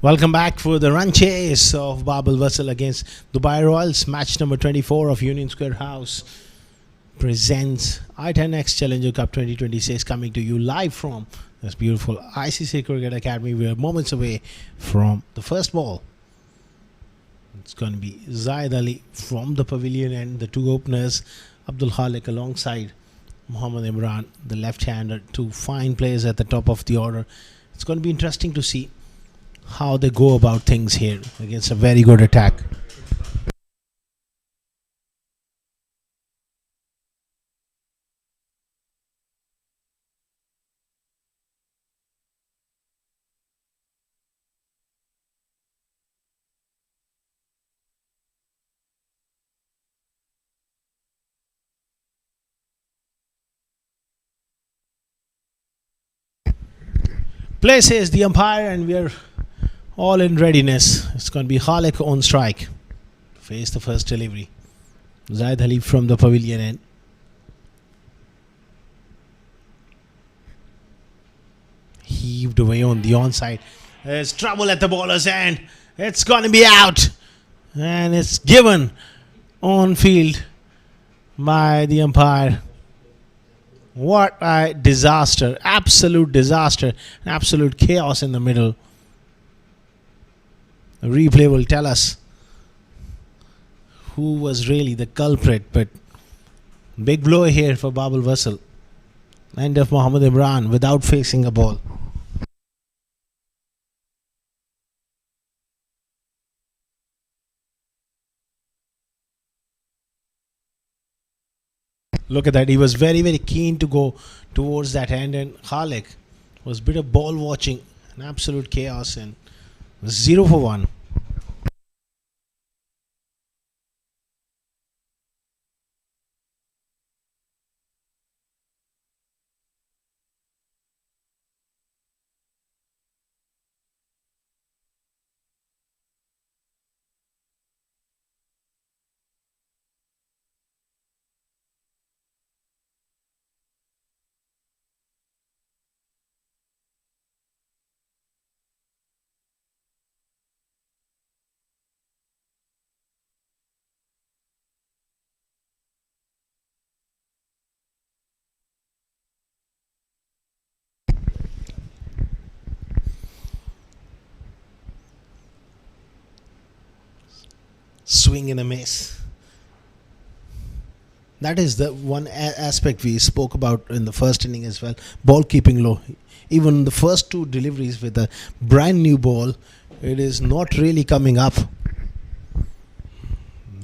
Speaker 1: Welcome back for the run chase of Bab al Wasal against Dubai Royals. Match number 24 of Union Square House presents i10X Challenger Cup 2026, coming to you live from this beautiful ICCA Cricket Academy. We are moments away from the first ball. It's going to be Zaid Ali from the pavilion and the two openers, Abdul Khalik alongside Mohammad Imran, the left-hander, two fine players at the top of the order. It's going to be interesting to see how they go about things here against a very good attack. Play says the umpire, and we are all in readiness. It's going to be Khalik on strike to face the first delivery. Zaid Ali from the pavilion end. Heaved away on the onside. There's trouble at the bowler's end. It's going to be out. And it's given on field by the umpire. What a disaster. Absolute disaster. Absolute chaos in the middle. The replay will tell us who was really the culprit, but big blow here for Bab al Wasal. End of Mohammad Imran without facing a ball. Look at that. He was very, very keen to go towards that end, and Khalik was a bit of ball watching. An absolute chaos, and 0 for 1. Swing and a miss. That is the one aspect we spoke about in the first inning as well. Ball keeping low. Even the first two deliveries with a brand new ball, it is not really coming up.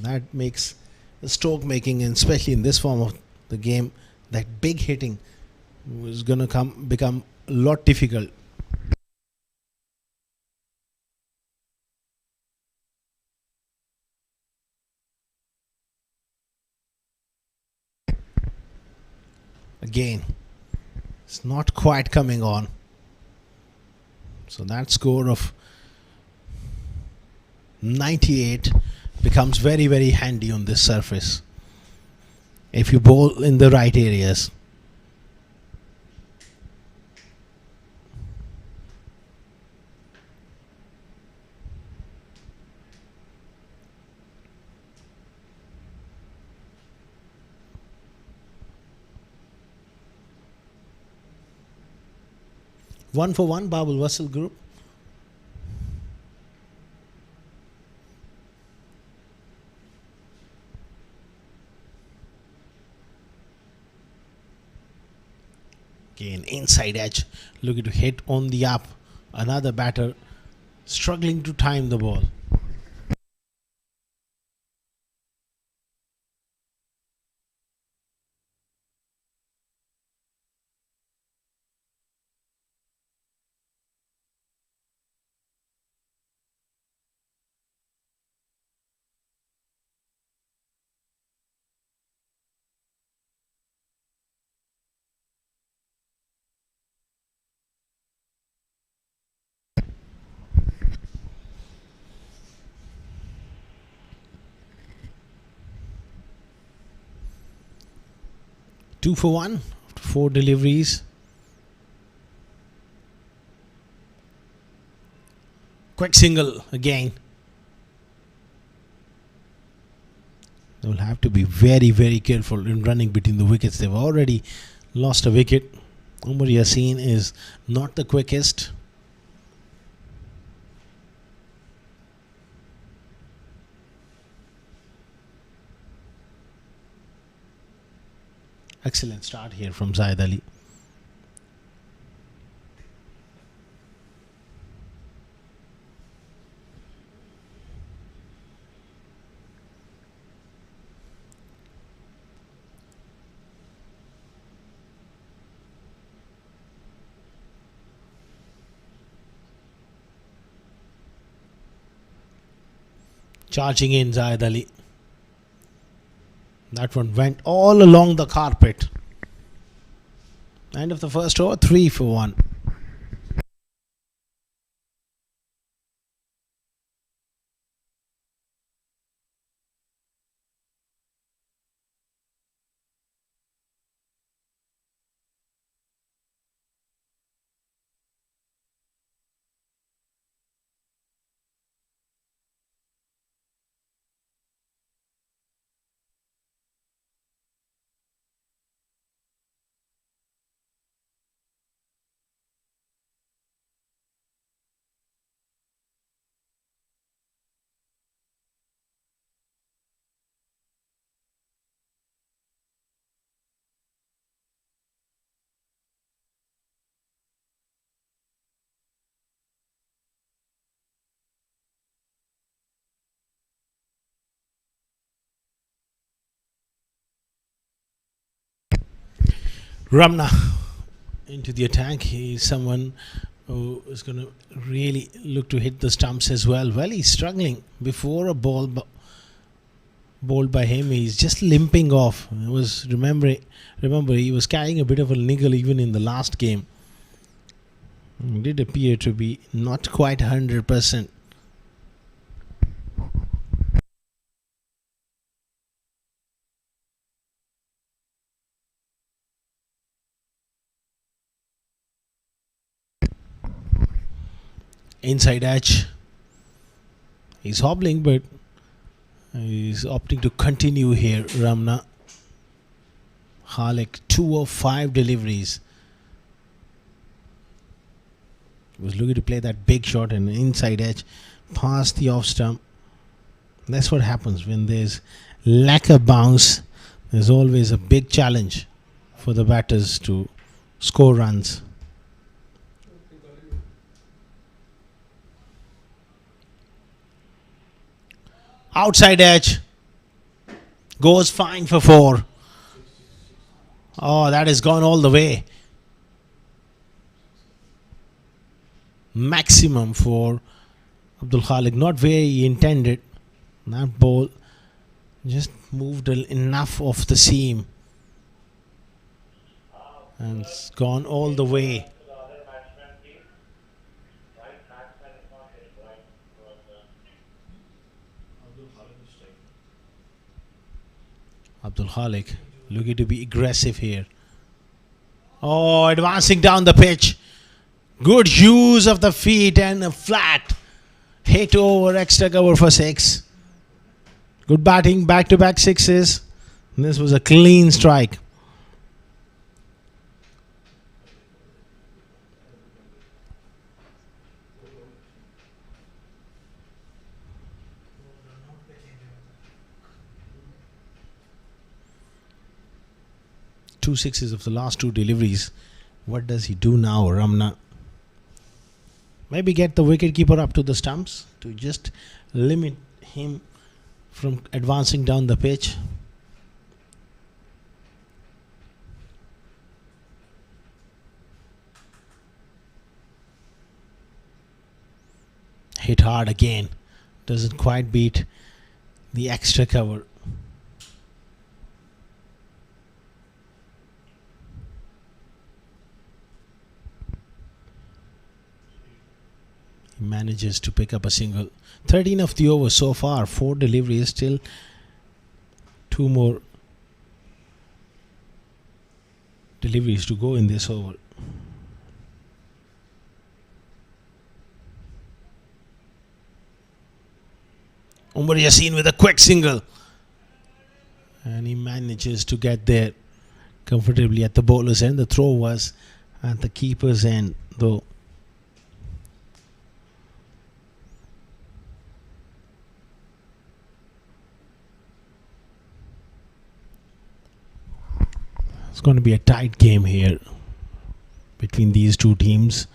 Speaker 1: That makes the stroke making, and especially in this form of the game, that big hitting was going to become a lot difficult. Again, it's not quite coming on. So that score of 98 becomes very, very handy on this surface if you bowl in the right areas. One for one, Bab al Wasal group. Again, inside edge, looking to hit on the up. Another batter struggling to time the ball. Two for one, 4 deliveries. Quick single again. They will have to be very, very careful in running between the wickets. They've already lost a wicket. Umar Yassin is not the quickest. Excellent start here from Zaid Ali. Charging in Zaid Ali. That one went all along the carpet. End of the first over, 3 for 1. Ramna into the attack. He's someone who is going to really look to hit the stumps as well. Well, he's struggling before a ball bowled by him. He's just limping off. I was remember he was carrying a bit of a niggle even in the last game. It did appear to be not quite 100%. Inside edge. He's hobbling, but he's opting to continue here. Ramna Khalik, 2 of 5 deliveries. He was looking to play that big shot and an inside edge past the off stump. That's what happens when there's lack of bounce. There's always a big challenge for the batters to score runs. Outside edge. Goes fine for 4. Oh, that has gone all the way. Maximum for Abdul Khalik. Not where he intended. That ball just moved enough off the seam. And it's gone all the way. Abdul Khalik looking to be aggressive here. Oh, advancing down the pitch. Good use of the feet and a flat hit over extra cover for 6. Good batting, back-to-back 6s. And this was a clean strike. Two 6s of the last 2 deliveries. What does he do now, Ramna? Maybe get the wicketkeeper up to the stumps to just limit him from advancing down the pitch. Hit hard again. Doesn't quite beat the extra cover. He manages to pick up a single. 13 of the over so far. 4 deliveries. Still 2 more deliveries to go in this over. Umar Yassin with a quick single. And he manages to get there comfortably at the bowler's end. The throw was at the keeper's end, though. It's going to be a tight game here between these two teams.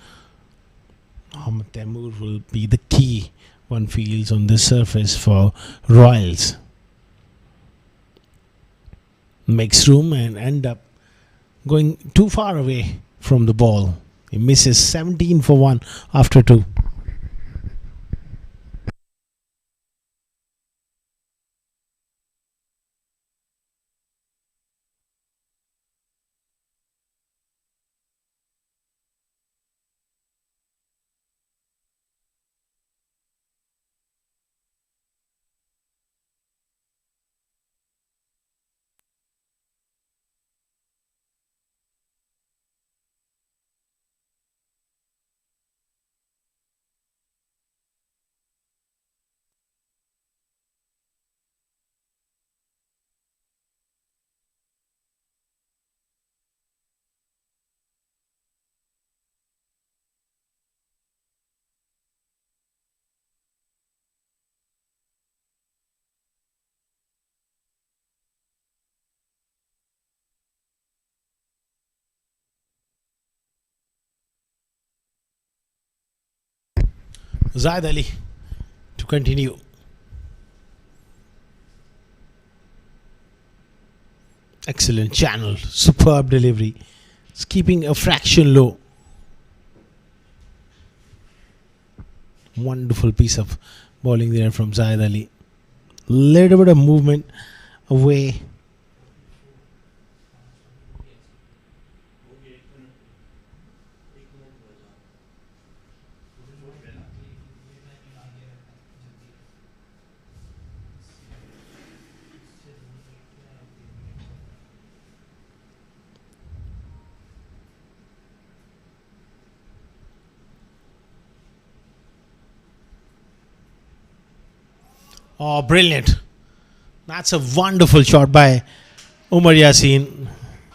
Speaker 1: Mohammad Taimur will be the key, one feels, on this surface for Royals. Makes room and end up going too far away from the ball. He misses 17 for 1 after 2. Zaid Ali to continue. Excellent channel, superb delivery. It's keeping a fraction low. Wonderful piece of bowling there from Zaid Ali. Little bit of movement away. Oh, brilliant. That's a wonderful shot by Umar Yassin.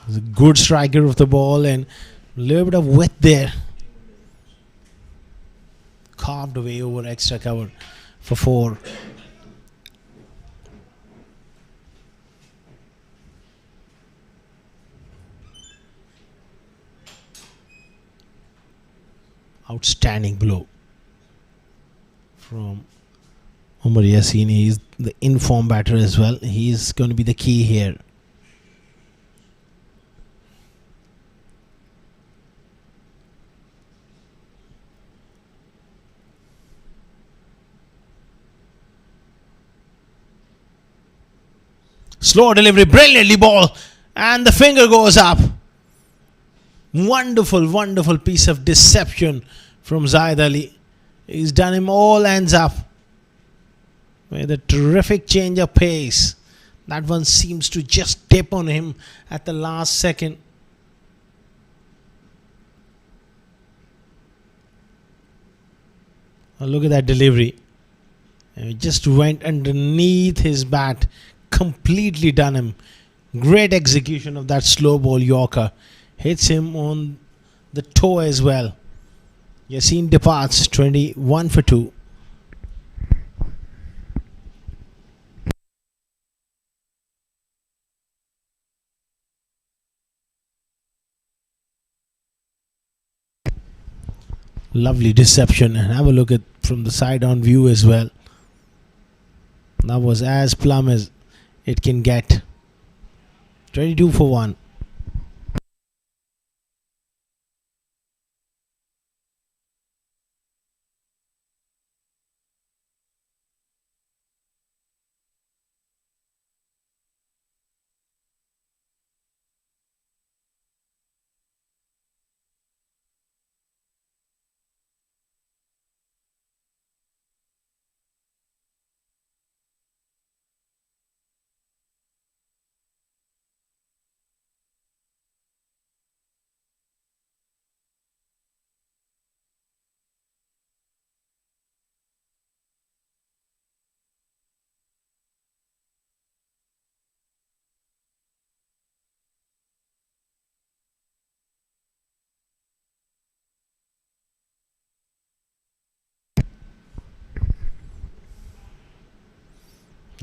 Speaker 1: He's a good striker of the ball and a little bit of width there. Carved away over extra cover for 4. Outstanding blow from Umar Yassin. He's the in-form batter as well. He's going to be the key here. Slow delivery, brilliantly ball, and the finger goes up. Wonderful, wonderful piece of deception from Zaid Ali. He's done him all ends up with a terrific change of pace. That one seems to just tip on him at the last second. Oh, look at that delivery. And it just went underneath his bat. Completely done him. Great execution of that slow ball Yorker. Hits him on the toe as well. Yassin departs 21 for 2. Lovely deception, and have a look at from the side on view as well. That was as plumb as it can get. 22 for 1.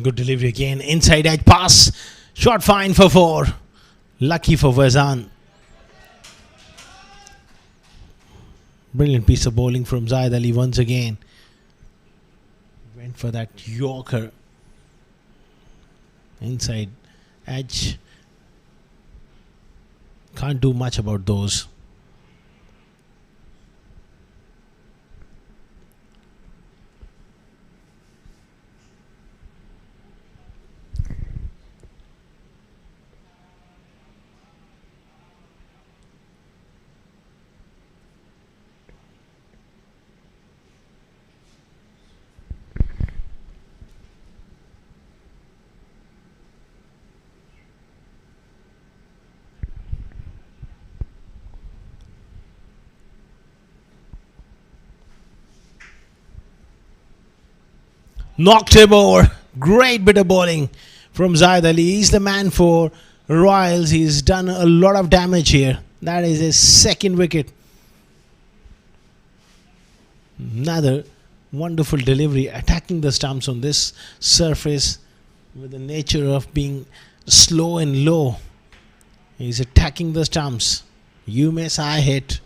Speaker 1: Good delivery again. Inside edge pass. Shot fine for 4. Lucky for Wazan. Brilliant piece of bowling from Zahid Ali once again. Went for that Yorker. Inside edge. Can't do much about those. Knocked him over. Great bit of bowling from Zahid Ali. He's the man for Royals. He's done a lot of damage here. That is his second wicket. Another wonderful delivery, attacking the stumps on this surface with the nature of being slow and low. He's attacking the stumps. You miss, I hit.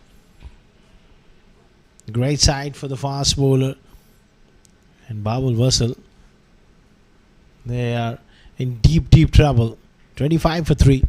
Speaker 1: Great side for the fast bowler. And Bab al Wasal, they are in deep trouble. 25 for 3.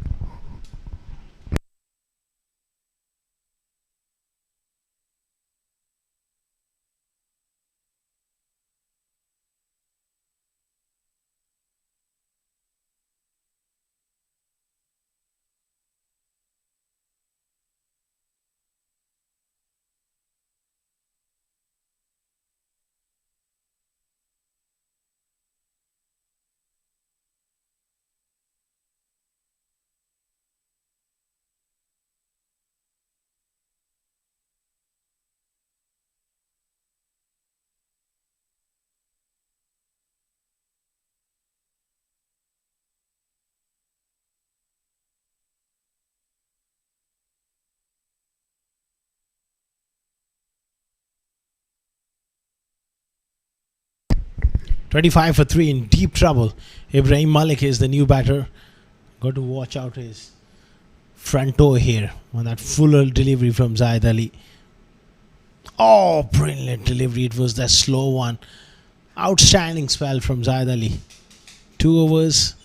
Speaker 1: $25 for 3 in deep trouble. Ibrahim Malik is the new batter. Got to watch out his front toe here on that fuller delivery from Zahid Ali. Oh, brilliant delivery. It was that slow one. Outstanding spell from Zahid Ali. 2 overs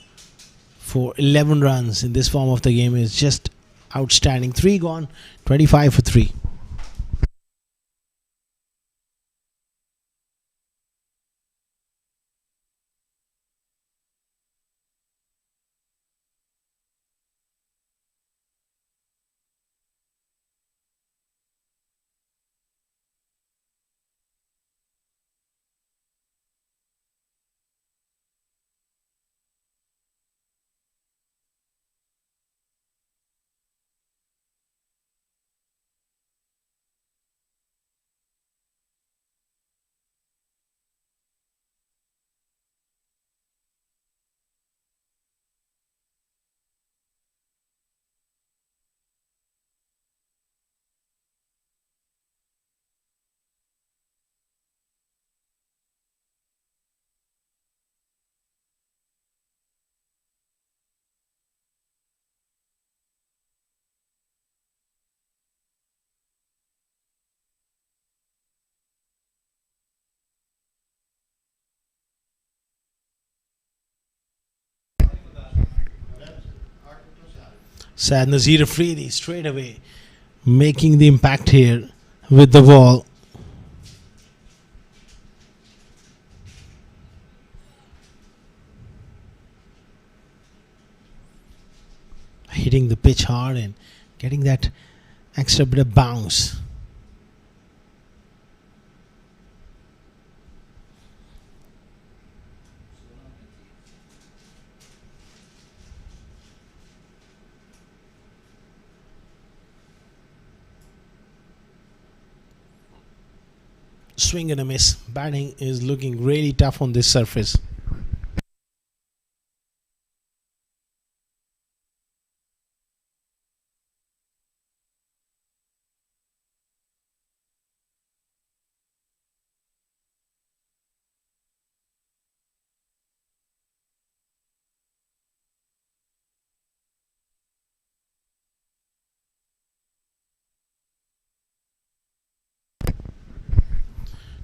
Speaker 1: for 11 runs in this form of the game is just outstanding. 3 gone, 25 for 3. Sad Nazir Afridi straight away making the impact here with the ball. Hitting the pitch hard and getting that extra bit of bounce. Swing and a miss. Batting is looking really tough on this surface.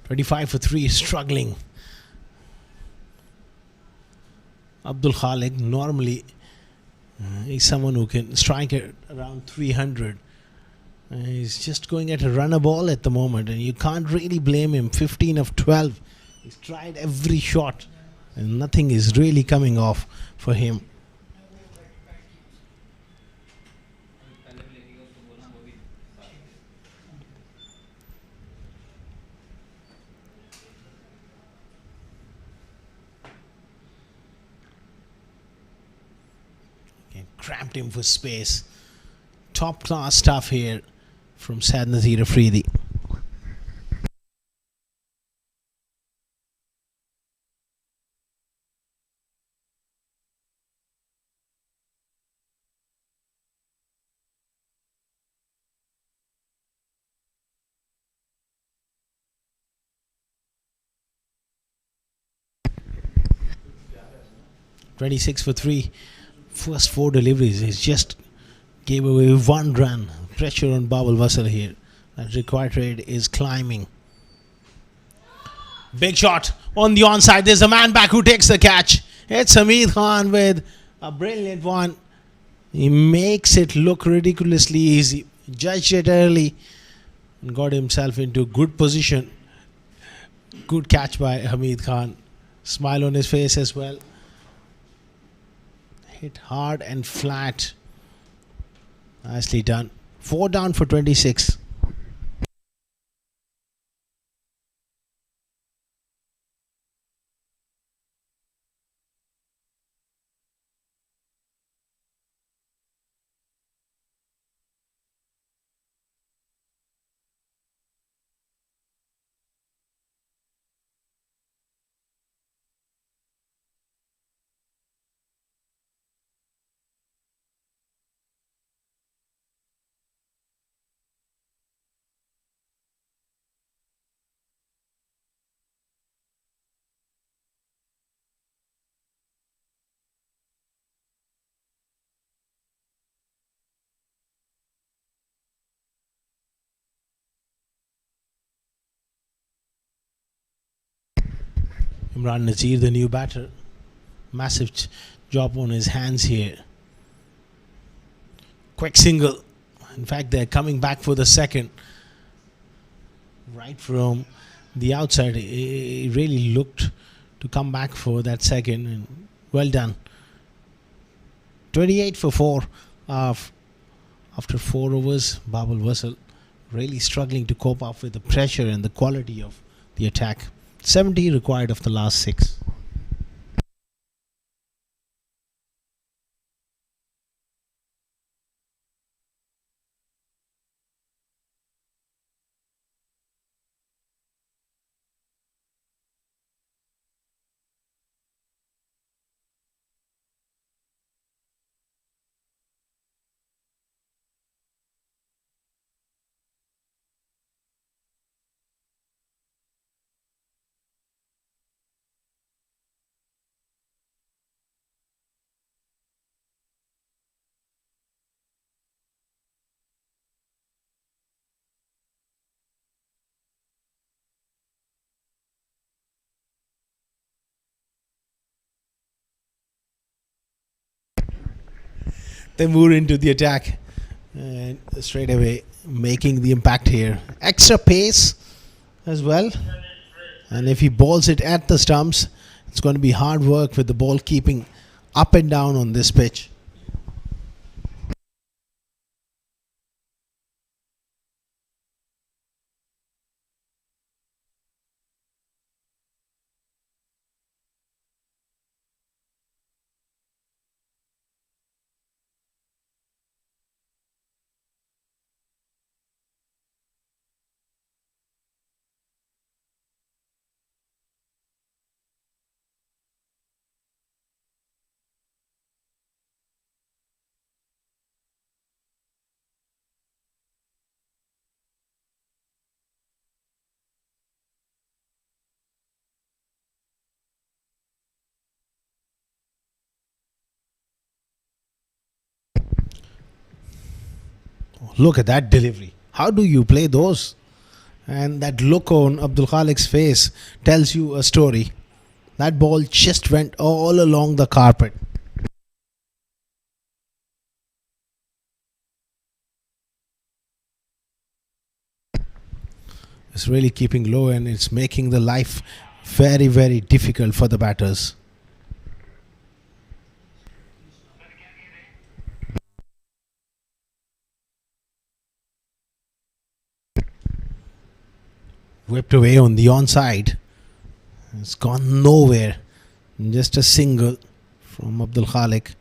Speaker 1: 25 for 3, struggling. Abdul Khalik normally is someone who can strike it around 300. He's just going at a runner ball at the moment, and you can't really blame him. 15 of 12. He's tried every shot, and nothing is really coming off for him. Okay, cramped him for space. Top class stuff here from Sad Nazir Afridi. (26 for 3). First 4 deliveries, he's just gave away 1 run. Pressure on Bab al Wasal here. That required rate is climbing. Big shot on the onside. There's a man back who takes the catch. It's Hamid Khan with a brilliant one. He makes it look ridiculously easy. Judged it early and got himself into good position. Good catch by Hamid Khan. Smile on his face as well. Hit hard and flat. Nicely done. 4 down for 26. Imran Nazir, the new batter. Massive job on his hands here. Quick single. In fact, they're coming back for the second. Right from the outside. He really looked to come back for that second. And well done. 28 for 4. After 4 overs, Bab al Wasal really struggling to cope up with the pressure and the quality of the attack. 70 required of the last 6. They move into the attack and straight away making the impact here. Extra pace as well, and if he balls it at the stumps, it's going to be hard work with the ball keeping up and down on this pitch. Look at that delivery. How do you play those? And that look on Abdul Khalik's face tells you a story. That ball just went all along the carpet. It's really keeping low, and it's making the life very, very difficult for the batters. Whipped away on the onside. It's gone nowhere. Just a single from Abdul Khalik.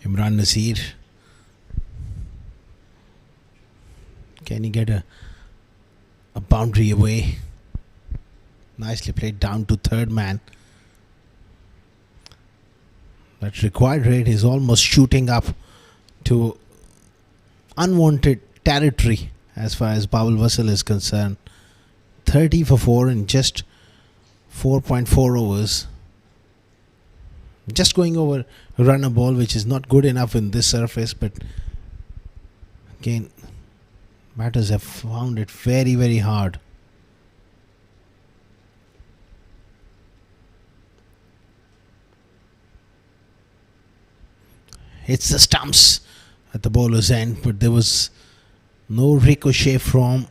Speaker 1: Imran Nazir. Can he get a boundary away? Nicely played down to third man. That required rate is almost shooting up to unwanted territory as far as Bab al Wasal is concerned. 30 for 4 in just 4.4 overs. Just going over a runner ball, which is not good enough in this surface, but again, batters have found it very, very hard. Hits the stumps at the bowler's end, but there was no ricochet from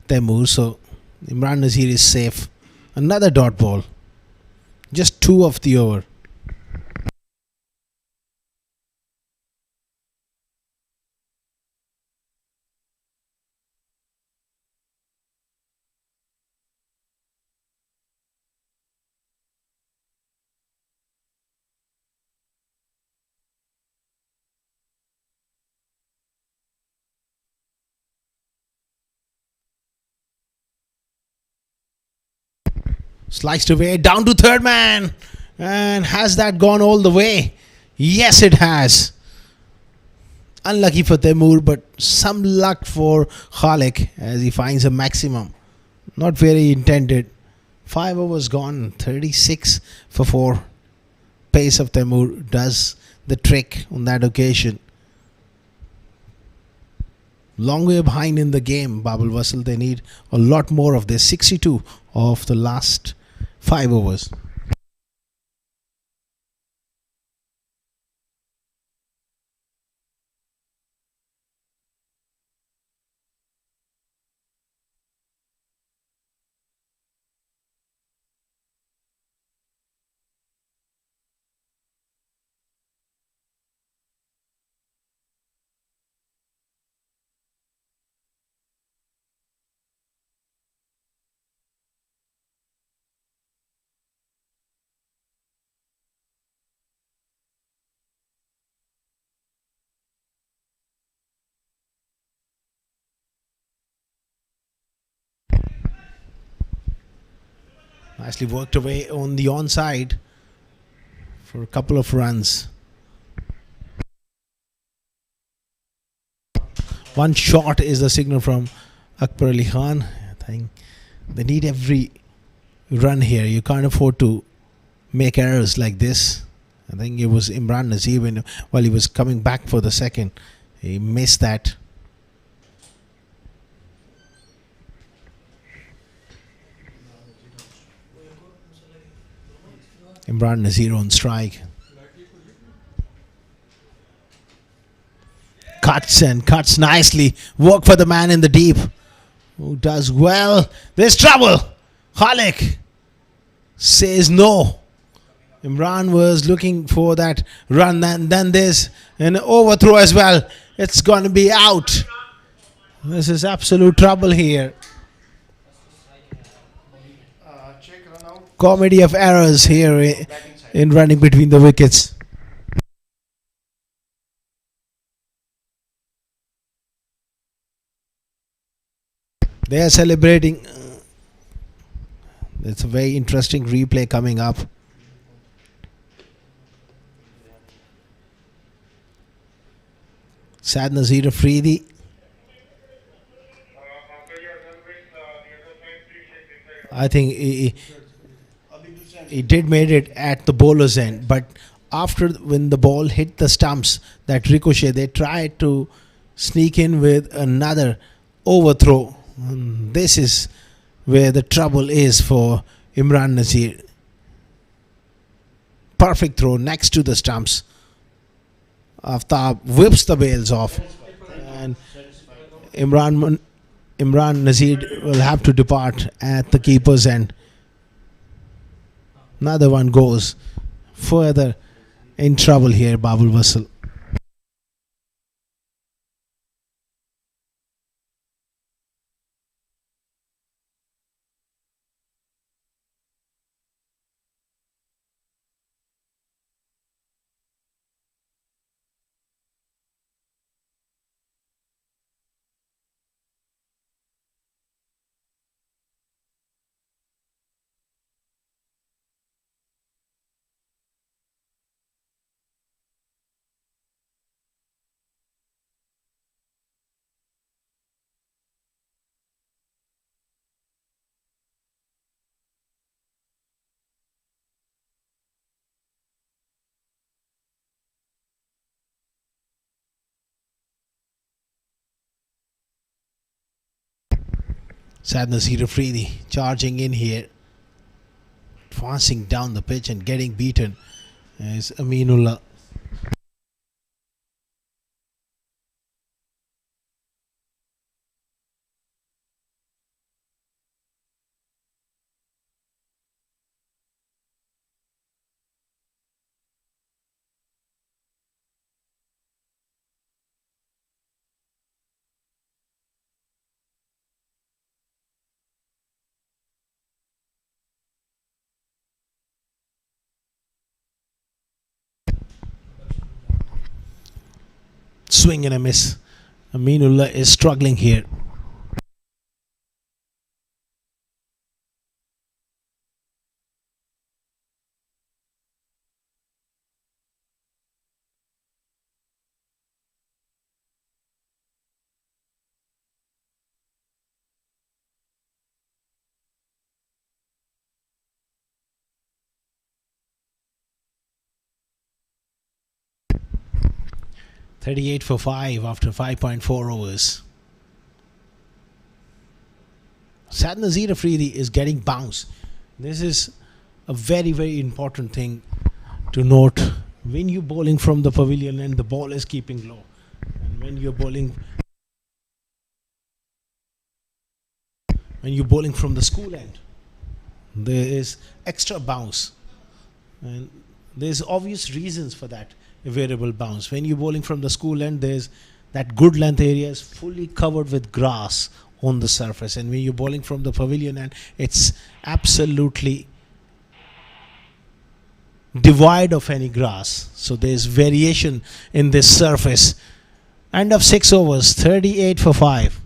Speaker 1: Taimur, so Imran Nazir is safe. Another dot ball. Just 2 of the over. Sliced away down to third man. And has that gone all the way? Yes, it has. Unlucky for Taimur, but some luck for Khalik as he finds a maximum. Not very intended. 5 overs gone. 36 for 4. Pace of Taimur does the trick on that occasion. Long way behind in the game, Bab al Wasal. They need a lot more of this. 62 of the last 5 overs. Nicely worked away on the onside for a couple of runs. One shot is the signal from Akbar Ali Khan. I think they need every run here. You can't afford to make errors like this. I think it was Imran Nazir while he was coming back for the second. He missed that. Imran Nazir on strike. Cuts nicely. Work for the man in the deep, who does well. There's trouble. Khalik says no. Imran was looking for that run, and then there's an overthrow as well. It's going to be out. This is absolute trouble here. Comedy of errors here in running between the wickets. They are celebrating. It's a very interesting replay coming up. Sad Nazir Afridi. I think he did made it at the bowler's end, but after when the ball hit the stumps, that ricochet, they tried to sneak in with another overthrow. This is where the trouble is for Imran Nazir. Perfect throw next to the stumps. Aftab whips the bails off, and Imran Nazir will have to depart at the keeper's end. Another one goes further in trouble here, Bab al Wasal. Sad Nazir Afridi charging in here, advancing down the pitch and getting beaten is Aminullah. Swing and a miss. Aminullah is struggling here. .38 for 5 after 5.4 overs. Sad Nazir Afridi is getting bounced. This is a very, very important thing to note. When you're bowling from the pavilion and the ball is keeping low, and when you're bowling from the school end, there is extra bounce, and there's obvious reasons for that variable bounce. When you're bowling from the school end, there's that good length area is fully covered with grass on the surface, and when you're bowling from the pavilion end, it's absolutely devoid of any grass, so there's variation in this surface. End of 6 overs, 38 for 5.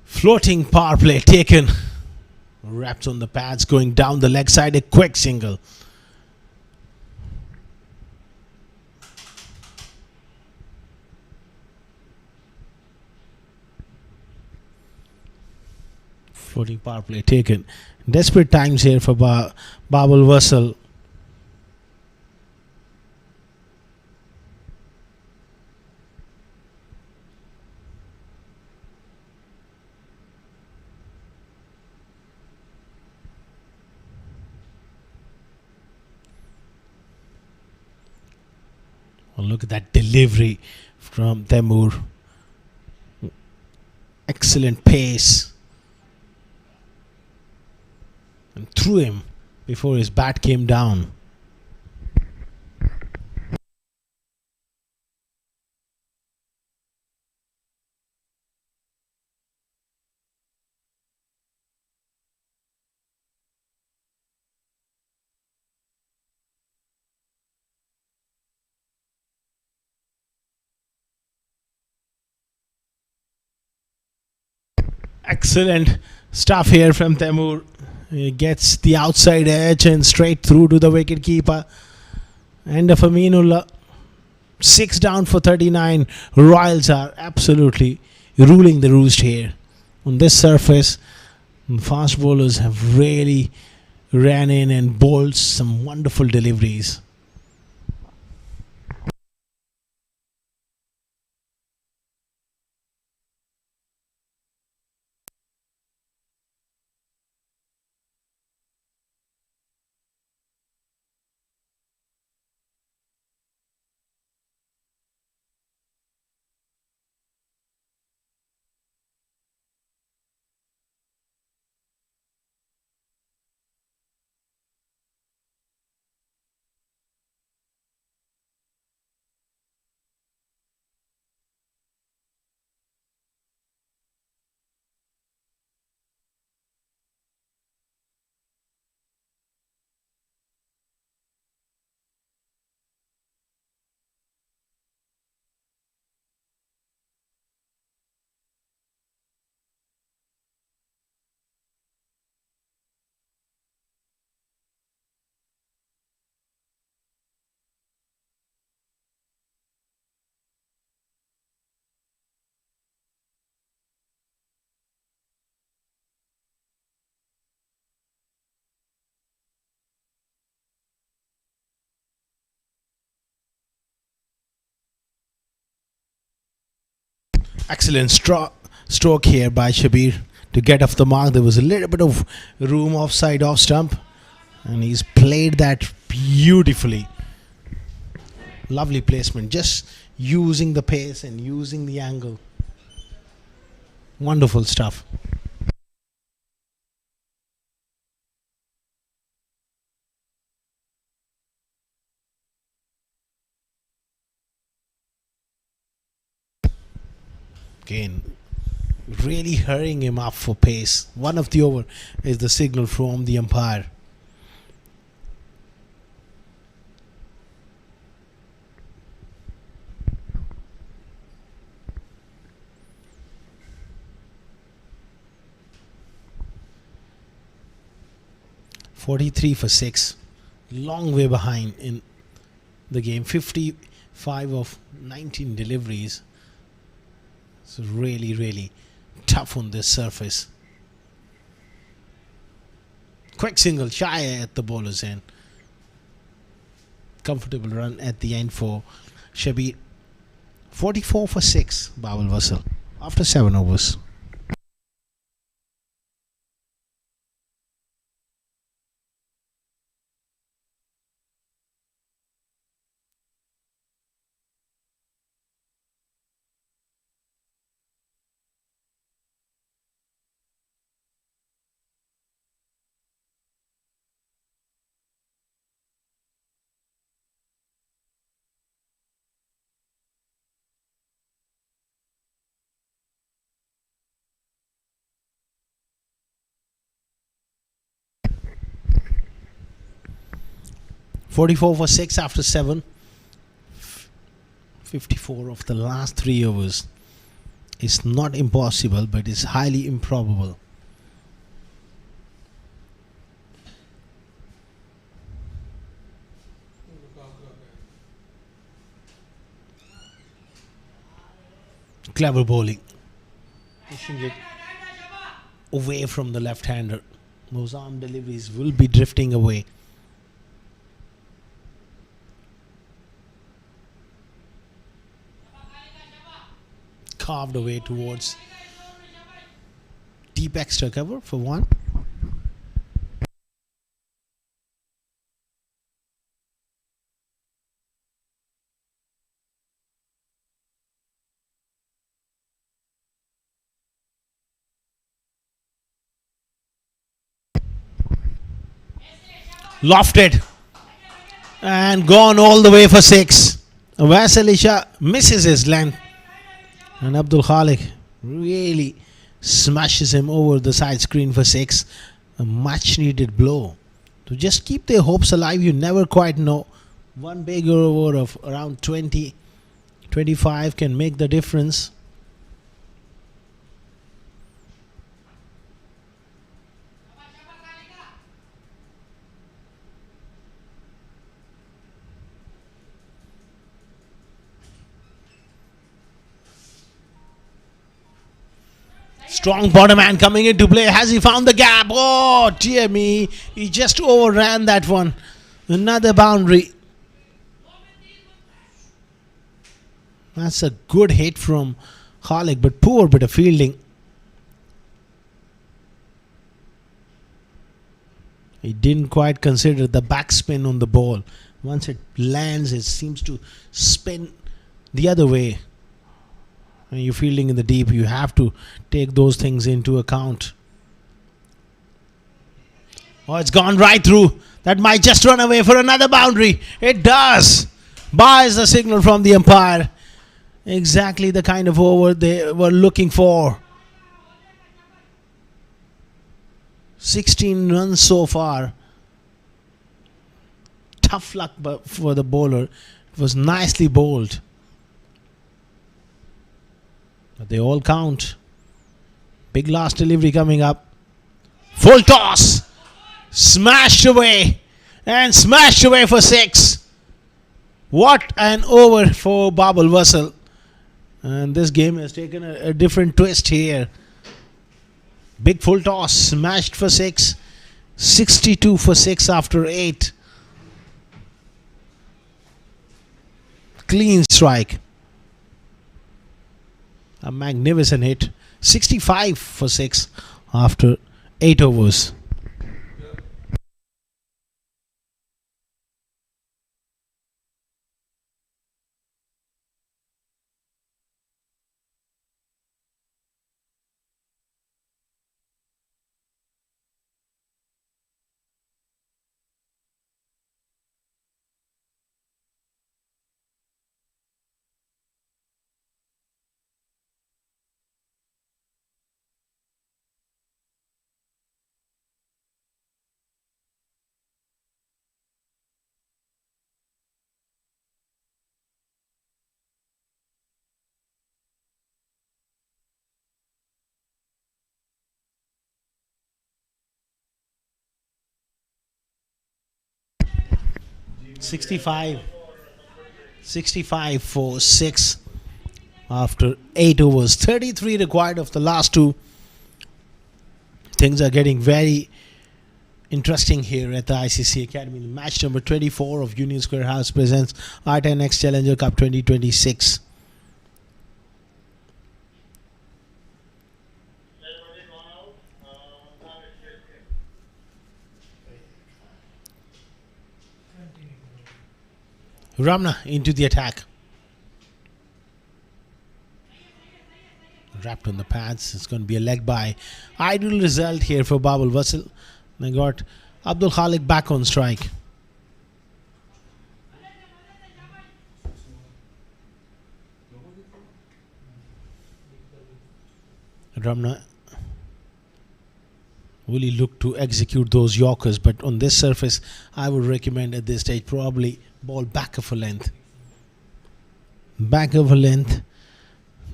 Speaker 1: Floating power play taken. Wrapped on the pads, going down the leg side, a quick single. Floating power play taken. Desperate times here for Bab al Wasal. Oh, look at that delivery from Temur. Excellent pace. And threw him before his bat came down. Excellent stuff here from Temur. He gets the outside edge and straight through to the wicket keeper. And of Aminullah. 6 down for 39. Royals are absolutely ruling the roost here. On this surface, fast bowlers have really ran in and bowled some wonderful deliveries. Excellent stroke here by Shabir to get off the mark. There was a little bit of room offside off stump, and he's played that beautifully. Lovely placement, just using the pace and using the angle. Wonderful stuff. Again, really hurrying him up for pace. One of the over is the signal from the umpire. .43 for 6. Long way behind in the game. 55 of 19 deliveries. It's really, really tough on this surface. Quick single shy at the bowler's end. Comfortable run at the end for Shabir. 44 for 6, Bab al Wasal, after 7 overs. .44 for 6 after 7. 54 of the last 3 overs. It's not impossible, but it's highly improbable. Clever bowling. Pushing it away from the left-hander. Those arm deliveries will be drifting away. Carved away towards deep extra cover for 1. Lofted and gone all the way for 6. Wasal misses his length, and Abdul Khalik really smashes him over the side screen for 6. A much needed blow to just keep their hopes alive. You never quite know. One big over of around 20, 25 can make the difference. Strong bottom hand coming into play. Has he found the gap? Oh, dear me. He just overran that one. Another boundary. That's a good hit from Khalik, but poor bit of fielding. He didn't quite consider the backspin on the ball. Once it lands, it seems to spin the other way. When you're fielding in the deep, you have to take those things into account. Oh, it's gone right through. That might just run away for another boundary. It does. Buys the signal from the umpire. Exactly the kind of over they were looking for. 16 runs so far. Tough luck for the bowler. It was nicely bowled. But they all count. Big last delivery coming up. Full toss. Smashed away. And smashed away for 6. What an over for Bab al Wasal. And this game has taken a different twist here. Big full toss. Smashed for 6. 62 for 6 after 8. Clean strike. A magnificent hit. 65 for 6 after 8 overs. Sixty-five for 6 after 8 overs. 33 required of the last 2. Things are getting very interesting here at the ICCA Academy. Match number 24 of Union Square House presents i10 Challenger Cup 2026. Ramna into the attack. Wrapped on the pads. It's going to be a leg by. Ideal result here for Bab al Wasal. They got Abdul Khalik back on strike. Ramna really look to execute those Yorkers, but on this surface, I would recommend at this stage probably ball back of a length. Back of a length.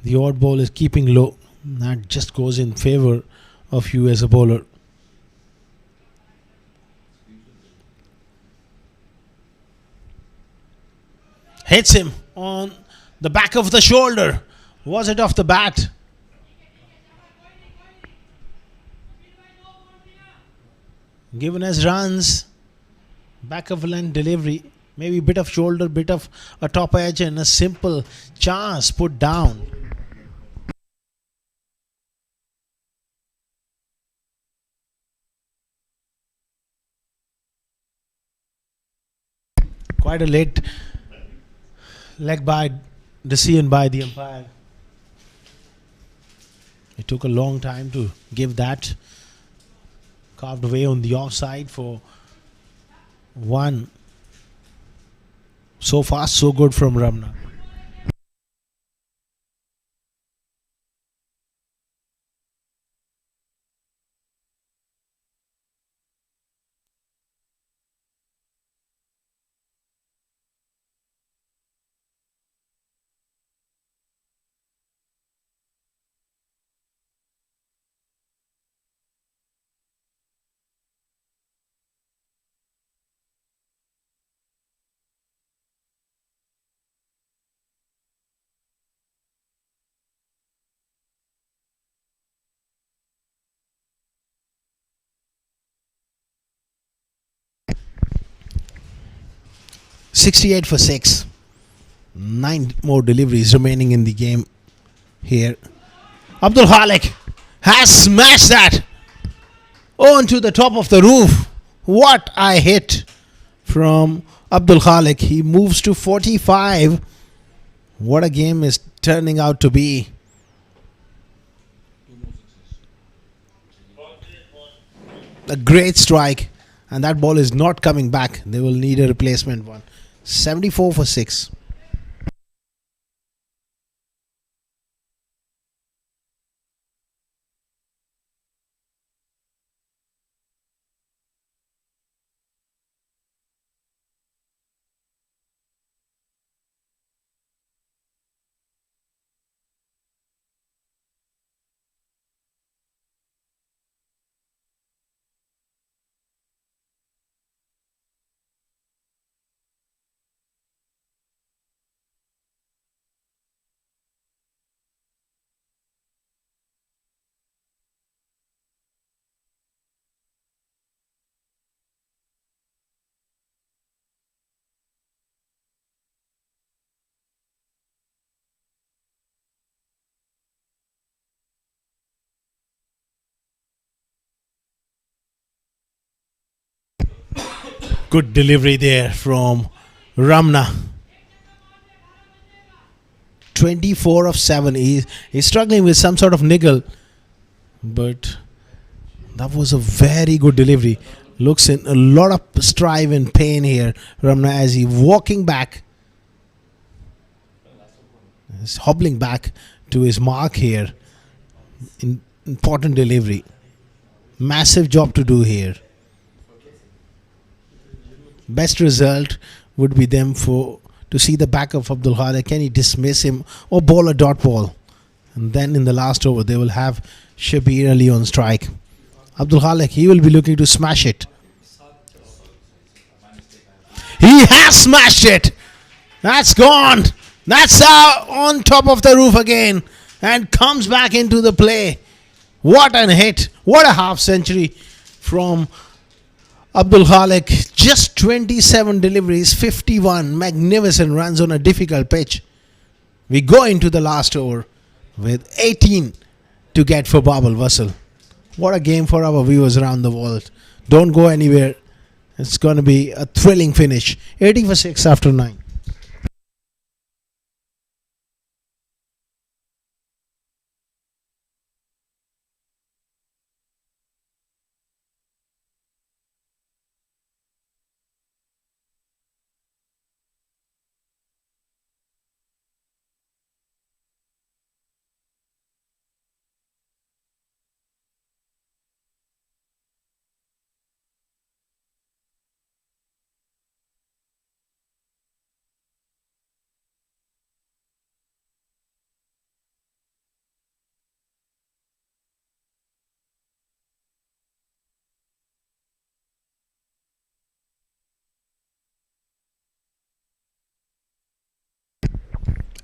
Speaker 1: The odd ball is keeping low. That just goes in favor of you as a bowler. Hits him on the back of the shoulder. Was it off the bat? Given as runs. Back of a length delivery. Maybe a bit of shoulder, bit of a top edge, and a simple chance put down. Quite a late leg by decision by the umpire. It took a long time to give that. Carved away on the offside for One. So fast, so good from Ramna. $68 for 6. 9 more deliveries remaining in the game here. Abdul Khalik has smashed that onto the top of the roof. What a hit from Abdul Khalik. He moves to 45. What a game is turning out to be. A great strike, and that ball is not coming back. They will need a replacement one. 74 for 6. Good delivery there from Ramna. 24 of 7. He's struggling with some sort of niggle, but that was a very good delivery. Looks in a lot of strive and pain here, Ramna, as he walking back. He's hobbling back to his mark here. Important delivery. Massive job to do here. Best result would be them to see the back of Abdul Khalik. Can he dismiss him or bowl a dot ball? And then in the last over, they will have Shabir Ali on strike. Abdul Khalik, he will be looking to smash it. He has smashed it. That's gone. That's on top of the roof again and comes back into the play. What an hit. What a half century from Abdul Khalik. Just 27 deliveries, 51 magnificent runs on a difficult pitch. We go into the last over with 18 to get for Bab al Wasal. What a game for our viewers around the world. Don't go anywhere. It's going to be a thrilling finish. 80 for 6 after 9.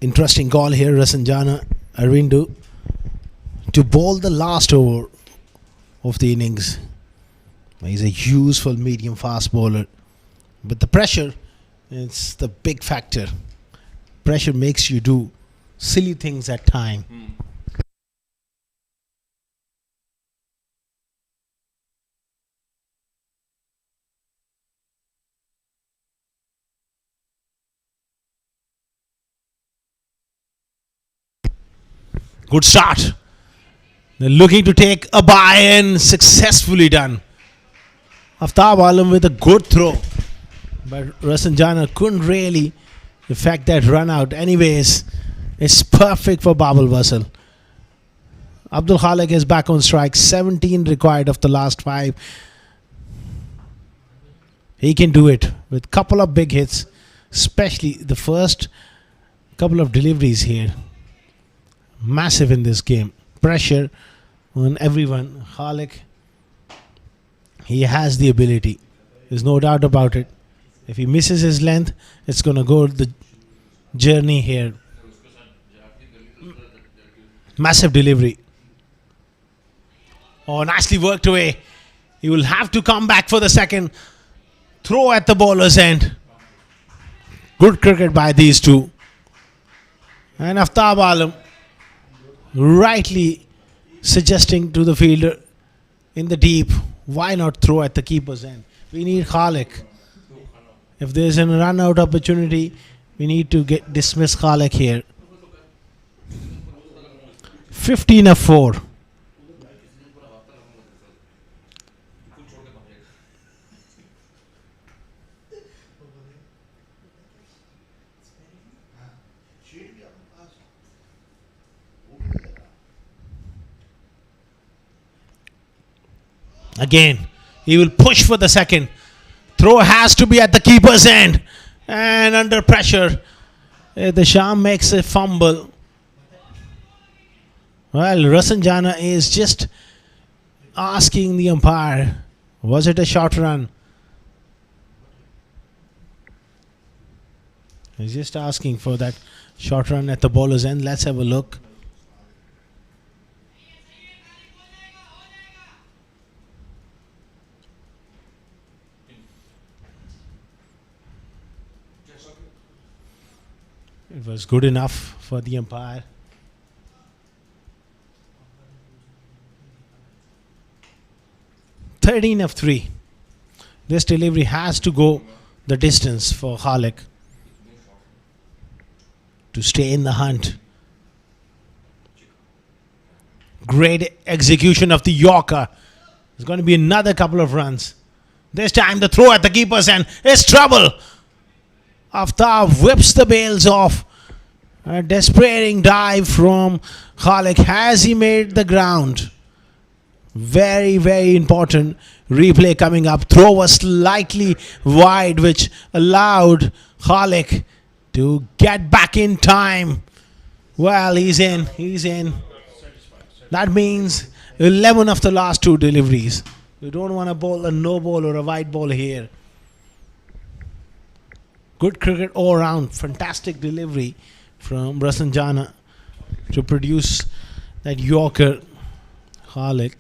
Speaker 1: Interesting call here, Rasanjana Arvindu, to bowl the last over of the innings. He's a useful medium fast bowler, but the pressure, it's the big factor. Pressure makes you do silly things at time. Good start. They're looking to take a buy and successfully done. Aftab Alam with a good throw. But Rasanjana couldn't really effect that run out. Anyways, it's perfect for Bab al Wasal. Abdul Khalik is back on strike. 17 required of the last 5. He can do it with couple of big hits, especially the first couple of deliveries here. Massive in this game. Pressure on everyone. Khalik, he has the ability. There's no doubt about it. If he misses his length, it's going to go the journey here. Massive delivery. Oh, nicely worked away. He will have to come back for the second. Throw at the bowler's end. Good cricket by these two. And Aftab Alam rightly suggesting to the fielder in the deep, why not throw at the keeper's end? We need Khalik. If there's a run out opportunity, we need to dismiss Khalik here. 15 of 4. Again, he will push for the second. Throw has to be at the keeper's end. And under pressure, the Sham makes a fumble. Well, Rasanjana is just asking the umpire, was it a short run? He's just asking for that short run at the bowler's end. Let's have a look. It was good enough for the umpire. (13 of 3). This delivery has to go the distance for Khalik to stay in the hunt. Great execution of the Yorker. There's going to be another couple of runs. This time the throw at the keeper's end is trouble. Aftab whips the bails off. A despairing dive from Khalik. Has he made the ground? Very, very important replay coming up. Throw was slightly wide, which allowed Khalik to get back in time. Well, he's in. He's in. That means 11 of the last 2 deliveries. You don't want to bowl a no ball or a wide ball here. Good cricket all round. Fantastic delivery from Rasanjana to produce that Yorker. Khalik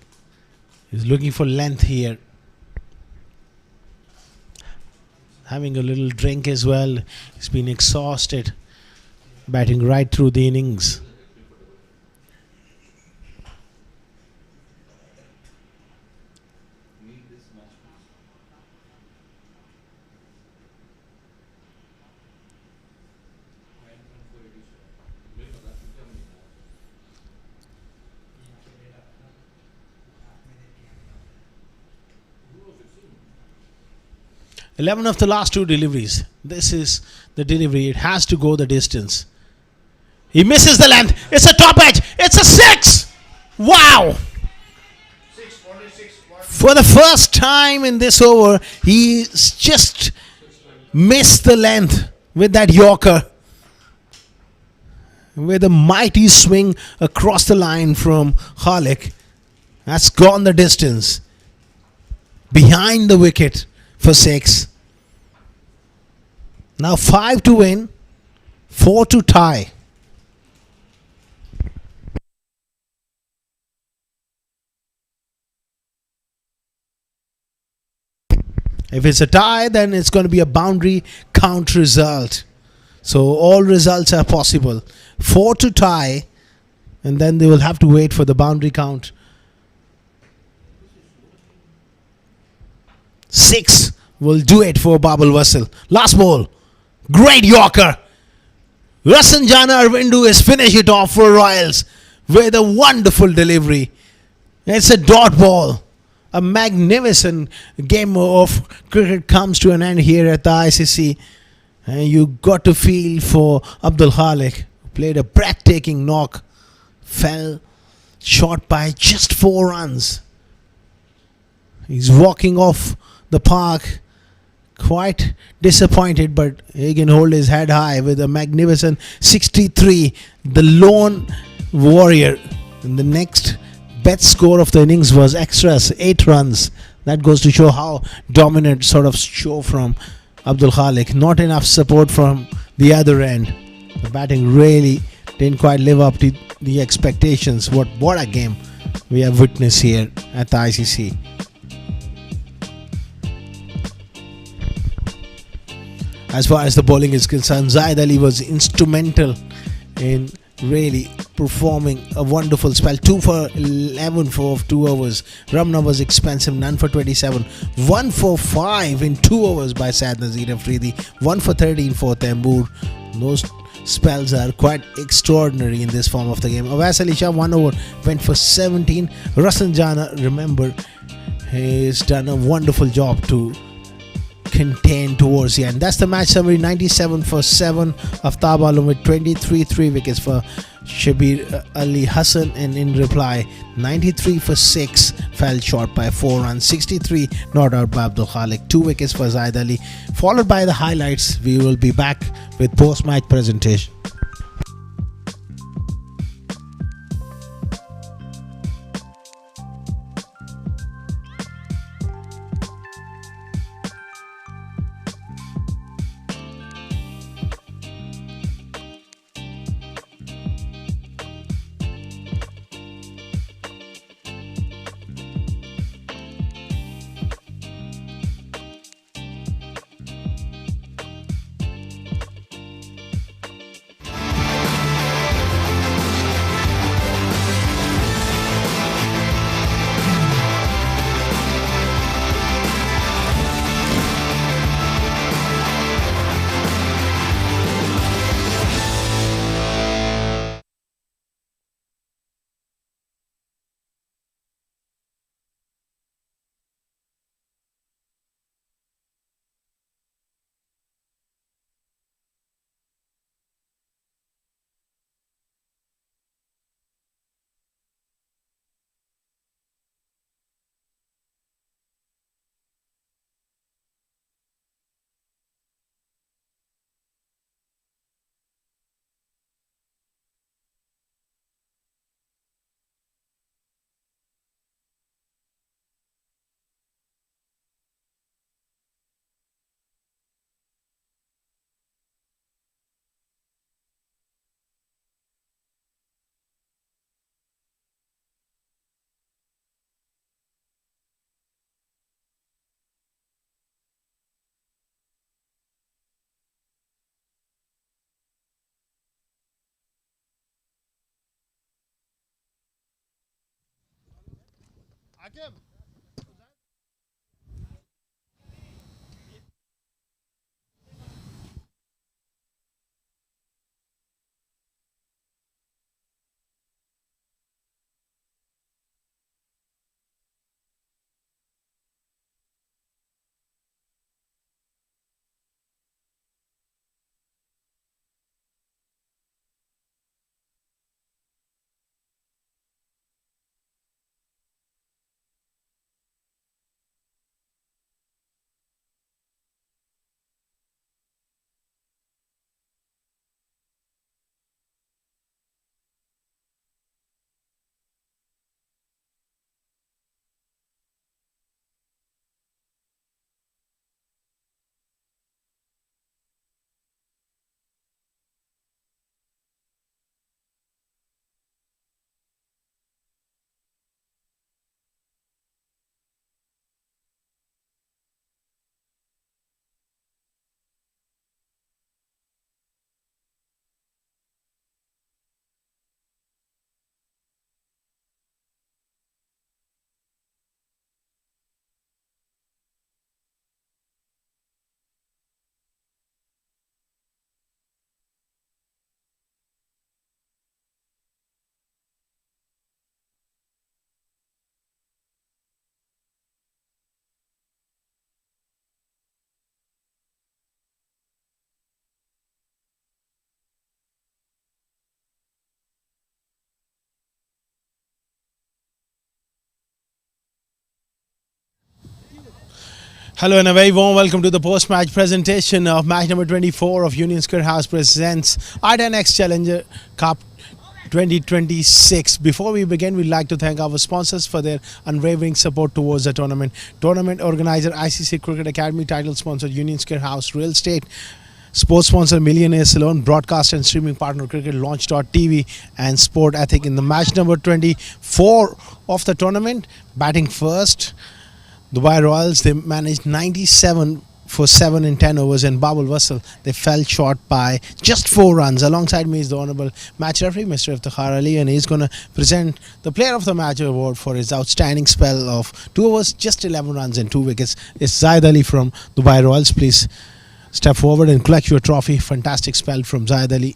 Speaker 1: is looking for length here. Having a little drink as well. He's been exhausted. Batting right through the innings. (11 of the last 2 deliveries. This is the delivery. It has to go the distance. He misses the length. It's a top edge. It's a 6. Wow. For the first time in this over, he just missed the length with that Yorker. With a mighty swing across the line from Khalik. That's gone the distance. Behind the wicket for 6. Now 5 to win, 4 to tie. If it's a tie, then it's going to be a boundary count result. So all results are possible. 4 to tie, and then they will have to wait for the boundary count. 6 will do it for Bab al Wasal. Last ball. Great Yorker. Rasanjana Arvindu has finished it off for Royals with a wonderful delivery. It's a dot ball. A magnificent game of cricket comes to an end here at the ICC. And you got to feel for Abdul Khalik, who played a breathtaking knock, fell short by just 4 runs. He's walking off the park quite disappointed, but he can hold his head high with a magnificent 63. The lone warrior. And the next best score of the innings was extras, 8 runs. That goes to show how dominant sort of show from Abdul Khalik. Not enough support from the other end. The batting really didn't quite live up to the expectations. What a game we have witnessed here at the ICC. As far as the bowling is concerned, Zaid Ali was instrumental in really performing a wonderful spell. 2 for 11 for 2 overs. Ramna was expensive, none for 27. 1 for 5 in 2 overs by Saad Nazir Afridi. 1 for 13 for Tambour. Those spells are quite extraordinary in this form of the game. Awais Ali Shah 1 over went for 17. Rasan Jana, remember, he's done a wonderful job to contain towards the end. That's the match summary. 97 for 7. Aftab Alam with 23, 3 wickets for Shabir Ali Hassan, and in reply 93 for 6, fell short by 4 runs. 63 not out by Abdul Khalik, 2 wickets for Zaid Ali. Followed by the highlights. We will be back with post-match presentation. Hello and a very warm welcome to the post-match presentation of match number 24 of Union Square House presents i10 Challenger Cup 2026. Before we begin, we'd like to thank our sponsors for their unwavering support towards the tournament. Tournament organizer ICCA Cricket Academy, title sponsor Union Square House Real Estate, sports sponsor Millionaire Salon, broadcast and streaming partner Cricket Launch.tv, and Sport Ethic. In the match number 24 of the tournament, batting first, Dubai Royals, they managed 97 for 7 in 10 overs, and Bab al Wasal, they fell short by just 4 runs. Alongside me is the Honourable Match Referee, Mr. Iftikhar Ali, and he's going to present the Player of the Match award for his outstanding spell of 2 overs, just 11 runs and 2 wickets. It's Zayed Ali from Dubai Royals. Please step forward and collect your trophy. Fantastic spell from Zayed Ali,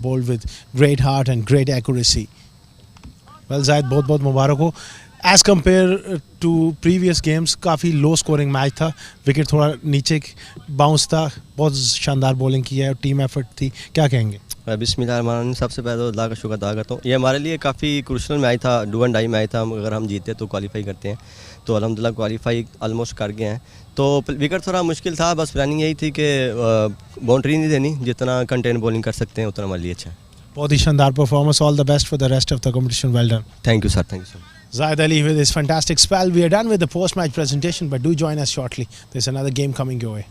Speaker 1: bowled with great heart and great accuracy. Well, Zayed, बहुत मुबारक हो. As compared to previous games, काफ़ी low scoring match था, wicket थोड़ा नीचे bounce था, बहुत शानदार bowling की है, टीम एफर्ट थी, क्या कहेंगे?
Speaker 4: बिस्मिल्लाह, सबसे पहले तो अल्लाह का शुक्र अदा करता हूँ. ये हमारे लिए काफ़ी क्रूशल मैच था, डू एंड डाई मैच था. अगर हम जीते तो क्वालिफाई करते हैं, तो अल्हम्दुलिल्लाह क्वालिफाई ऑलमोस्ट कर गए हैं. तो विकेट थोड़ा मुश्किल था, बस प्लानिंग यही थी कि बाउंड्री नहीं देनी, जितना कंटेन बॉलिंग कर सकते हैं उतना हमारे लिए अच्छा है.
Speaker 1: बहुत ही शानदार performance. All the best for the rest of the competition. Well done.
Speaker 4: Thank you sir, thank you sir.
Speaker 1: Zayed Ali with his fantastic spell. We are done with the post-match presentation, but do join us shortly. There's another game coming your way.